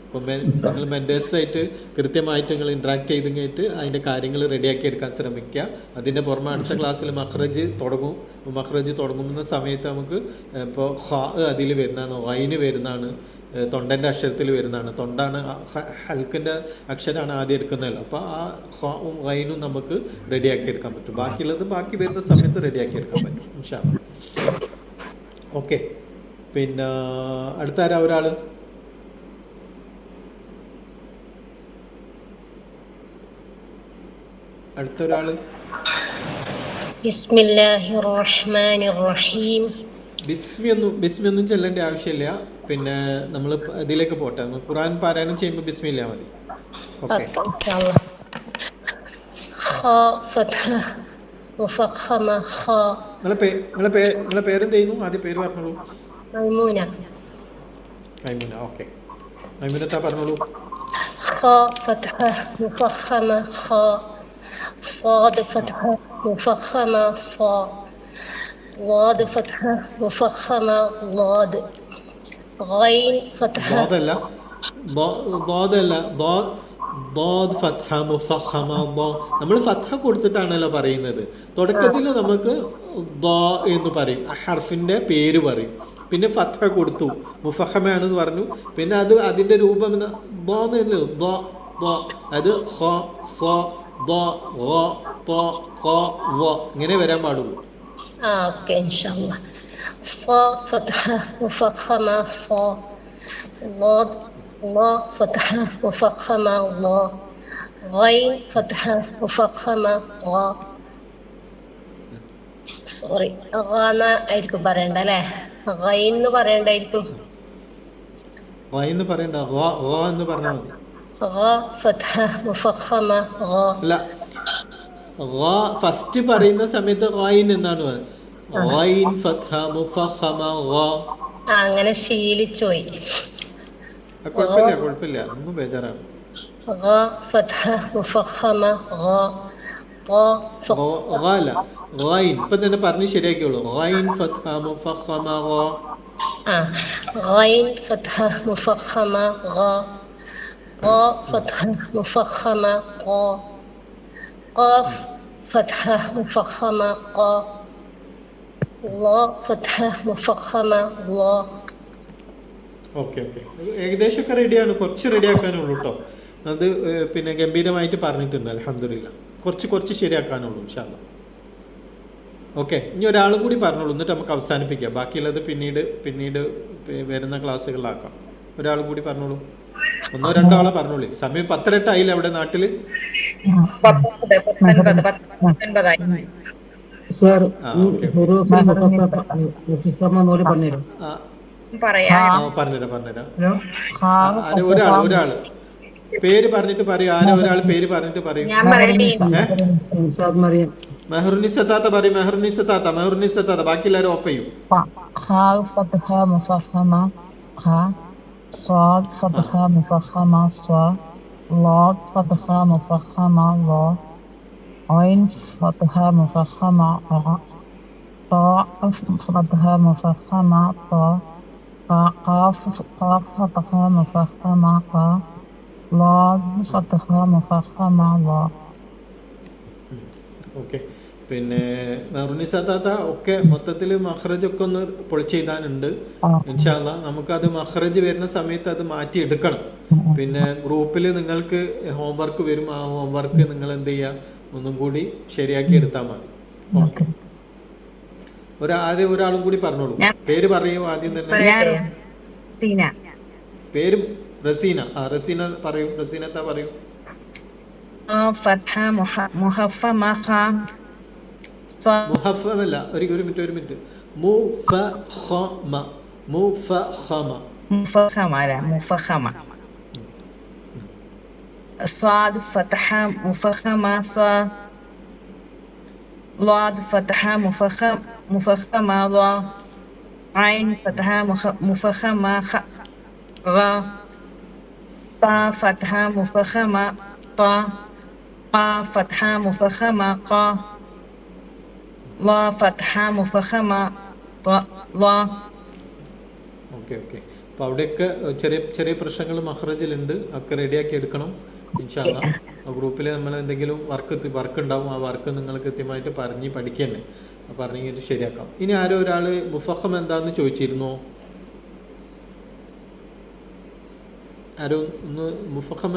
അപ്പം നിങ്ങൾ മെൻറ്റേഴ്സായിട്ട് കൃത്യമായിട്ട് നിങ്ങൾ ഇൻട്രാക്ട് ചെയ്തിട്ട് അതിൻ്റെ കാര്യങ്ങൾ റെഡിയാക്കി എടുക്കാൻ ശ്രമിക്കുക. അതിൻ്റെ പുറമെ അടുത്ത ക്ലാസ്സിൽ മഖ്റജ് തുടങ്ങുന്ന സമയത്ത് നമുക്ക് ഇപ്പോൾ ഹ അതിൽ വരുന്നതാണ്, വൈന് വരുന്നതാണ്, തൊണ്ടൻ്റെ അക്ഷരത്തിൽ വരുന്നതാണ്. തൊണ്ടാണ് ഹൽക്കിൻ്റെ അക്ഷരമാണ് ആദ്യം എടുക്കുന്നതല്ലോ. അപ്പോൾ ആ ഹും വൈനും നമുക്ക് റെഡിയാക്കി എടുക്കാൻ പറ്റും. ബാക്കിയുള്ളത് ബാക്കി വരുന്ന സമയത്ത് റെഡിയാക്കി എടുക്കാൻ പറ്റും ഇൻഷാ അല്ലാഹ്. ഓക്കെ, പിന്നെ അടുത്ത ആരാ ഒരാൾ? അടുത്തൊരാള്. ബിസ്മി ഒന്നും ചെല്ലേണ്ട ആവശ്യമില്ല. പിന്നെ നമ്മൾ ഇതിലേക്ക് പോട്ടെ. ഖുർആൻ പാരായണം ചെയ്യുമ്പോൾ ബിസ്മില്ലാ മതി. ഓക്കെ. നിങ്ങളെ പേരെന്തായിരുന്നു? ആദ്യം പേര് പറഞ്ഞോളൂ. മൈമൂന. ഓക്കെ, മൈമൂനത്താ പറഞ്ഞോളൂ. صاد فتحة مفخمة صا ضاد فتحة مفخمة ضاد غين فتحة നമ്മൾ ഫത്ഹ കൊടുത്തിട്ടാണല്ലോ പറയുന്നത്. തുടക്കത്തിൽ നമുക്ക് ദ എന്ന് പറയും, ഹർഫിൻ്റെ പേര് പറയും. പിന്നെ ഫത്ഹ കൊടുത്തു, മുഫഹമയാണെന്ന് പറഞ്ഞു. പിന്നെ അതിൻ്റെ രൂപം അത് ഹ സ ദ ഗ ത ഖ വ ഇങ്ങനെ വരാൻ പാടുള്ളൂ. ഓക്കെ, ഇൻഷാല്ലാഹ്. صا فتحة مفخمة صا ضاد ضا فتحة مفخمة ضا غين فتحة مفخمة غا. സോറി, ഗാന ആയിരിക്കും പറയണ്ട അല്ലേ? ഗൈൻ എന്ന് പറയണ്ടായിരിക്കും. ഗൈൻ പറയണ്ട, ഗ എന്ന് പറഞ്ഞാൽ മതി. അല്ല, ഫസ്റ്റ് പറയുന്ന സമയത്ത് ഗൈൻ എന്നാണ് അങ്ങനെ ശീലിച്ചുപോയി. കുഴപ്പമില്ല, ഒന്നും ബേജാറാണ്. ഇപ്പൊ തന്നെ പറഞ്ഞ് ശരിയാക്കിയോളൂ. قاف فتحة مفخمة قا قاف فتحة مفخمة قا لا فتحة مفخمة لا. ഓക്കെ, ഏകദേശമൊക്കെ റെഡിയാണ്. കുറച്ച് റെഡിയാക്കാനുള്ളൂ കേട്ടോ. അത് പിന്നെ ഗംഭീരമായിട്ട് പറഞ്ഞിട്ടുണ്ട്. അൽഹംദുലില്ലാ. കുറച്ച് ശരിയാക്കാനുള്ളൂ ഇൻഷാ അല്ലാഹ്. ഓക്കെ, ഇനി ഒരാളും കൂടി പറഞ്ഞോളൂ, എന്നിട്ട് നമുക്ക് അവസാനിപ്പിക്കാം. ബാക്കിയുള്ളത് പിന്നീട് വരുന്ന ക്ലാസ്സുകളിലാക്കാം. ഒരാളും കൂടി പറഞ്ഞോളൂ. 1-2 ആളെ പറഞ്ഞോളൂ. സമയം 10:08 ആയില്ല അവിടെ നാട്ടില്. പറഞ്ഞുതരാം. ഒരാള് പേര് പറഞ്ഞിട്ട് പറയൂ. ഒരാൾ പേര് പറഞ്ഞിട്ട് പറയൂ. മെഹറുനിസത്താത്ത പറയും. മെഹറുനിസത്താത്ത. ബാക്കി എല്ലാവരും ഓഫ് ചെയ്യും. صاد فتحة مفخمة صا ضاد فتحة مفخمة ضا عين فتحة مفخمة ع طاء فتحة مفخمة طا قاف فتحة مفخمة قا ലാദ് ഫത്ഹ മുഫഖമ ലാ. ഓക്കെ. പിന്നെ മെറുനിസാത്ത ഒക്കെ മൊത്തത്തിൽ മഖ്റജൊക്കെ ഒന്ന് പൊളിച്ചെഴുതാനുണ്ട്. ഇൻഷാ അല്ലാ നമുക്കത് മഖ്റജ് വരുന്ന സമയത്ത് അത് മാറ്റിയെടുക്കണം. പിന്നെ ഗ്രൂപ്പിൽ നിങ്ങൾക്ക് ഹോംവർക്ക് വരും. ആ ഹോംവർക്ക് നിങ്ങൾ എന്ത് ചെയ്യുക, ഒന്നും കൂടി ശരിയാക്കി എടുത്താൽ മതി. ഓക്കെ. ആദ്യം ഒരാളും കൂടി പറഞ്ഞോളൂ. പേര് പറയൂ ആദ്യം തന്നെ. പറയട്ടെ? സീന. പേര് റസീന. റസീന പറയൂ. റസീനത്താ പറയൂ. ഫത്ഹ മുഹഫമ ഖ സ്വാദ് മുഹഫമല്ല, ഒരു മിനിറ്റ്. മുഫഖമ. മുഫഖമ അല്ല മുഫഖമ. സ്വാദ് ഫത്ഹ മുഫഖമ സ്വാ. ലാദ് ഫത്ഹ മുഫഖമ ലാ. ഐൻ ഫത്ഹ മുഫഖമ ഖ ഗ. طا فتحة مفخمة طا. قا فتحة مفخمة قا. لا فتحة مفخمة لا. ഓക്കെ. അപ്പോൾ അവിടെയൊക്കെ ചെറിയ ചെറിയ പ്രശ്നങ്ങൾ മഖ്റജിലുണ്ട്. ഒക്കെ റെഡിയാക്കി എടുക്കണം ഇൻഷാ അല്ലാ. ആ ഗ്രൂപ്പിൽ നമ്മൾ എന്തെങ്കിലും വർക്ക് ഉണ്ടാവും. ആ വർക്ക് നിങ്ങൾ കൃത്യമായിട്ട് പറഞ്ഞ് പഠിക്കന്നെ. പറഞ്ഞിട്ട് ശരിയാക്കാം. ഇനി ആരോ ഒരാൾ മുഫഖം എന്താണെന്ന് ചോദിച്ചിരുന്നോ? ആരോ ഒന്ന് മുഫഖം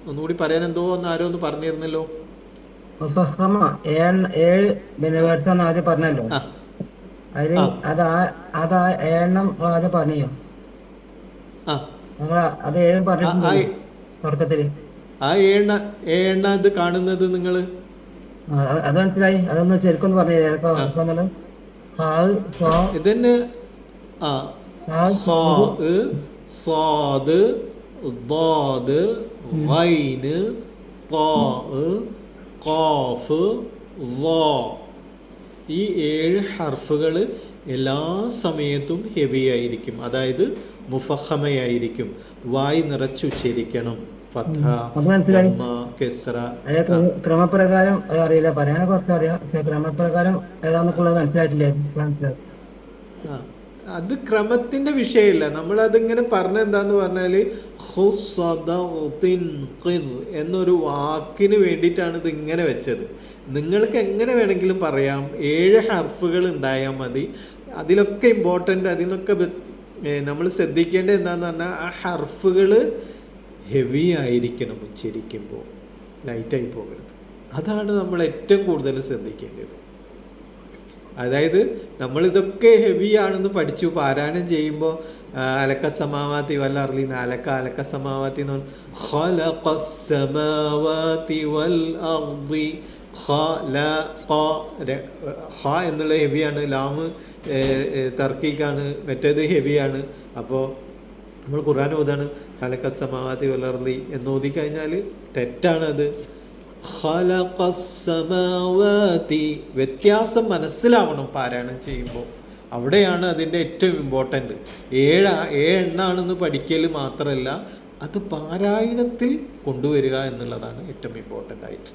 ഒന്നുകൂടി പറയാൻ എന്തോ ആരോ ഒന്ന് പറഞ്ഞിരുന്നല്ലോ. മുഫഖമ 7 വേഴ്സാണ് ആദ്യം പറഞ്ഞല്ലോ. അതിൽ അത് 7 ആദ്യം പറഞ്ഞോ? നിങ്ങൾ അത് 7 പറഞ്ഞിട്ടുണ്ടോ തുടക്കത്തില്? ആ 7 ഇത് കാണുന്നത് നിങ്ങൾ അത് മനസ്സിലായി. അതൊന്ന് ശരിക്കൊന്ന് പറഞ്ഞു. ഇതന്നെ സാദ് ളാദ് ഗൈന് ഖാ ഖാഫ് ളാ. ഈ 7 ഹർഫുകൾ എല്ലാ സമയത്തും ഹെവി ആയിരിക്കും. അതായത് മുഫഖമയായിരിക്കും. വായ് നിറച്ചുച്ചരിക്കണം. ഫത്ഹ, കെസ്റ. ക്രമപ്രകാരം അറിയില്ല, പറയാനെ കുറച്ച് അറിയാം. പക്ഷെ ക്രമപ്രകാരം ഏതാന്നൊക്കെയുള്ളത് മനസ്സിലായിട്ടില്ല. അത് ക്രമത്തിന്റെ വിഷയമില്ല. നമ്മളതിങ്ങനെ പറഞ്ഞെന്താന്ന് പറഞ്ഞാൽ എന്നൊരു വാക്കിന് വേണ്ടിയിട്ടാണ് ഇത് ഇങ്ങനെ വെച്ചത്. നിങ്ങൾക്ക് എങ്ങനെ വേണമെങ്കിലും പറയാം. 7 ഹർഫുകൾ ഉണ്ടായാൽ മതി. അതിലൊക്കെ ഇമ്പോർട്ടൻ്റ്, അതിനൊക്കെ നമ്മൾ ശ്രദ്ധിക്കേണ്ടത് എന്താണെന്ന് പറഞ്ഞാൽ ആ ഹർഫുകൾ ഹെവി ആയിരിക്കണം. ഉച്ചരിക്കുമ്പോൾ ലൈറ്റായി പോകരുത്. അതാണ് നമ്മൾ ഏറ്റവും കൂടുതൽ ശ്രദ്ധിക്കേണ്ടത്. അതായത് നമ്മളിതൊക്കെ ഹെവി ആണെന്ന് പഠിച്ചു. പാരായണം ചെയ്യുമ്പോൾ അലക്ക സമാവാത്തി വൽ അർളീന, അലക്ക സമാവാത്തി എന്ന് എന്നുള്ള ഹെവിയാണ്. ലാമ് തർക്കീക്കാണ്, മറ്റേത് ഹെവിയാണ്. അപ്പോൾ നമ്മൾ ഖുർആൻ ഓതാണ് അലക്ക സമാവാത്തി വൽ അർളി എന്ന് ഓതിക്കഴിഞ്ഞാൽ തെറ്റാണത്. വ്യത്യാസം മനസ്സിലാവണം പാരായണം ചെയ്യുമ്പോൾ. അവിടെയാണ് അതിൻ്റെ ഏറ്റവും ഇമ്പോർട്ടൻ്റ്. 7 എണ്ണാണെന്ന് പഠിക്കൽ മാത്രമല്ല, അത് പാരായണത്തിൽ കൊണ്ടുവരിക എന്നുള്ളതാണ് ഏറ്റവും ഇമ്പോർട്ടൻ്റ് ആയിട്ട്.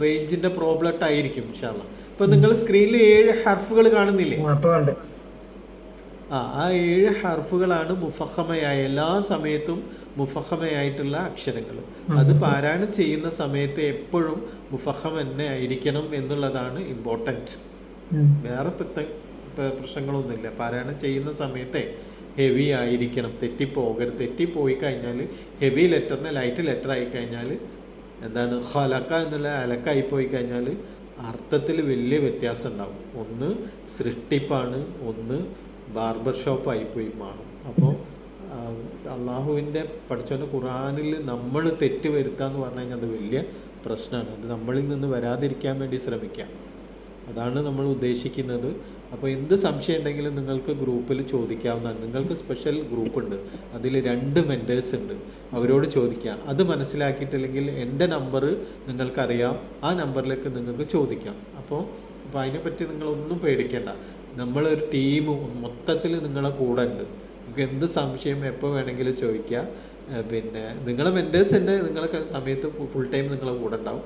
റേഞ്ചിൻ്റെ പ്രോബ്ലം ആയിരിക്കും ഇൻഷാ അല്ലാ. ഇപ്പം നിങ്ങൾ സ്ക്രീനിൽ 7 ഹർഫുകൾ കാണുന്നില്ലേ? ആ 7 ഹർഫുകളാണ് മുഫഖമയായ, എല്ലാ സമയത്തും മുഫഖമയായിട്ടുള്ള അക്ഷരങ്ങൾ. അത് പാരായണം ചെയ്യുന്ന സമയത്ത് എപ്പോഴും മുഫഖം തന്നെ ആയിരിക്കണം എന്നുള്ളതാണ് ഇമ്പോർട്ടൻറ്റ്. വേറെ പ്രശ്നങ്ങളൊന്നുമില്ല. പാരായണം ചെയ്യുന്ന സമയത്തെ ഹെവി ആയിരിക്കണം, തെറ്റിപ്പോകരുത്. തെറ്റിപ്പോയി കഴിഞ്ഞാൽ ഹെവി ലെറ്ററിന് ലൈറ്റ് ലെറ്റർ ആയി കഴിഞ്ഞാൽ എന്താണ് ഹലക്ക എന്നുള്ള അലക്കായി പോയി കഴിഞ്ഞാൽ അർത്ഥത്തിൽ വലിയ വ്യത്യാസം ഉണ്ടാവും. ഒന്ന് സൃഷ്ടിപ്പാണ്, ഒന്ന് ബാർബർ ഷോപ്പായിപ്പോയി മാറും. അപ്പോൾ അള്ളാഹുവിൻ്റെ പഠിച്ചവൻ്റെ ഖുർആനിൽ നമ്മൾ തെറ്റ് വരുത്തുക എന്ന് പറഞ്ഞു കഴിഞ്ഞാൽ അത് വലിയ പ്രശ്നമാണ്. അത് നമ്മളിൽ നിന്ന് വരാതിരിക്കാൻ വേണ്ടി ശ്രമിക്കാം. അതാണ് നമ്മൾ ഉദ്ദേശിക്കുന്നത്. അപ്പോൾ എന്ത് സംശയം ഉണ്ടെങ്കിലും നിങ്ങൾക്ക് ഗ്രൂപ്പിൽ ചോദിക്കാവുന്നതാണ്. നിങ്ങൾക്ക് സ്പെഷ്യൽ ഗ്രൂപ്പുണ്ട്, അതിൽ 2 മെൻറ്റേഴ്സ് ഉണ്ട്. അവരോട് ചോദിക്കാം. അത് മനസ്സിലാക്കിയിട്ടില്ലെങ്കിൽ എൻ്റെ നമ്പർ നിങ്ങൾക്കറിയാം, ആ നമ്പറിലേക്ക് നിങ്ങൾക്ക് ചോദിക്കാം. അപ്പോൾ അതിനെപ്പറ്റി നിങ്ങളൊന്നും പേടിക്കേണ്ട. നമ്മളൊരു ടീം മൊത്തത്തിൽ നിങ്ങളെ കൂടെ ഉണ്ട്. നമുക്ക് എന്ത് സംശയം എപ്പോൾ വേണമെങ്കിലും ചോദിക്കുക. പിന്നെ നിങ്ങളെ മെൻറ്റേഴ്സ് തന്നെ നിങ്ങളൊക്കെ സമയത്ത് ഫുൾ ടൈം നിങ്ങളെ കൂടെ ഉണ്ടാവും.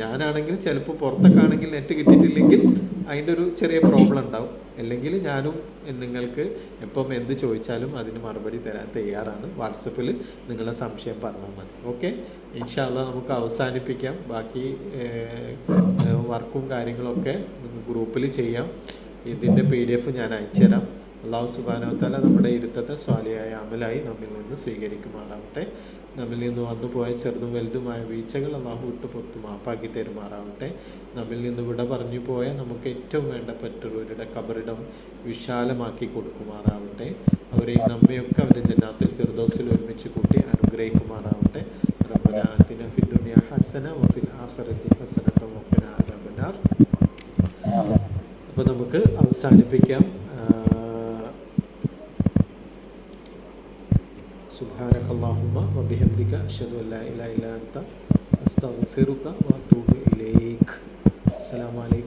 ഞാനാണെങ്കിൽ ചിലപ്പോൾ പുറത്തൊക്കെ ആണെങ്കിൽ നെറ്റ് കിട്ടിയിട്ടില്ലെങ്കിൽ അതിൻ്റെ ഒരു ചെറിയ പ്രോബ്ലം ഉണ്ടാവും. അല്ലെങ്കിൽ ഞാനും നിങ്ങൾക്ക് എപ്പം എന്ത് ചോദിച്ചാലും അതിന് മറുപടി തരാൻ തയ്യാറാണ്. വാട്സപ്പിൽ നിങ്ങളെ സംശയം പറഞ്ഞാൽ മതി. ഓക്കെ, ഇൻഷാ അല്ലാഹ് നമുക്ക് അവസാനിപ്പിക്കാം. ബാക്കി വർക്കും കാര്യങ്ങളൊക്കെ ഗ്രൂപ്പിൽ ചെയ്യാം. ഇതിൻ്റെ PDF ഞാൻ അയച്ചു തരാം. അല്ലാഹു സുബ്ഹാനഹു വ തആല നമ്മുടെ ഇരുത്തത്തെ സ്വാലിഹായ അമലായി നമ്മിൽ നിന്ന് സ്വീകരിക്കുമാറാവട്ടെ. നമ്മിൽ നിന്ന് വന്നുപോയ ചെറുതും വലുതുമായ വീഴ്ചകൾ അല്ലാഹു വിട്ട് പുറത്ത് മാപ്പാക്കി തരുമാറാവട്ടെ. നമ്മിൽ നിന്ന് വിട പറഞ്ഞു പോയ നമുക്ക് ഏറ്റവും വേണ്ടപ്പെട്ടവരുടെ ഖബറിടം വിശാലമാക്കി കൊടുക്കുമാറാവട്ടെ. അവരെയും നമ്മയൊക്കെ അവരുടെ ജന്നാത്തുൽ ഫിർദൗസിൽ ഒരുമിച്ച് കൂട്ടി അനുഗ്രഹിക്കുമാറാവട്ടെ. റബ്ബനാ ആതിനാ ഫിദ് ദുനിയാ ഹസന വഫിൽ ആഖിറതി ഹസനത വഖിനാ അദാബന്നാർ. അപ്പോൾ നമുക്ക് അവസാനിപ്പിക്കാം. സുബ്ഹാനക അല്ലാഹുമ്മ വബിഹംദിക അഷ്ഹദു അല്ലാ ഇലാഹ ഇല്ലാ അൻത അസ്തഗ്ഫിറുക വഅതൂബു ഇലൈക്. അസ്സലാമു അലൈക്കും.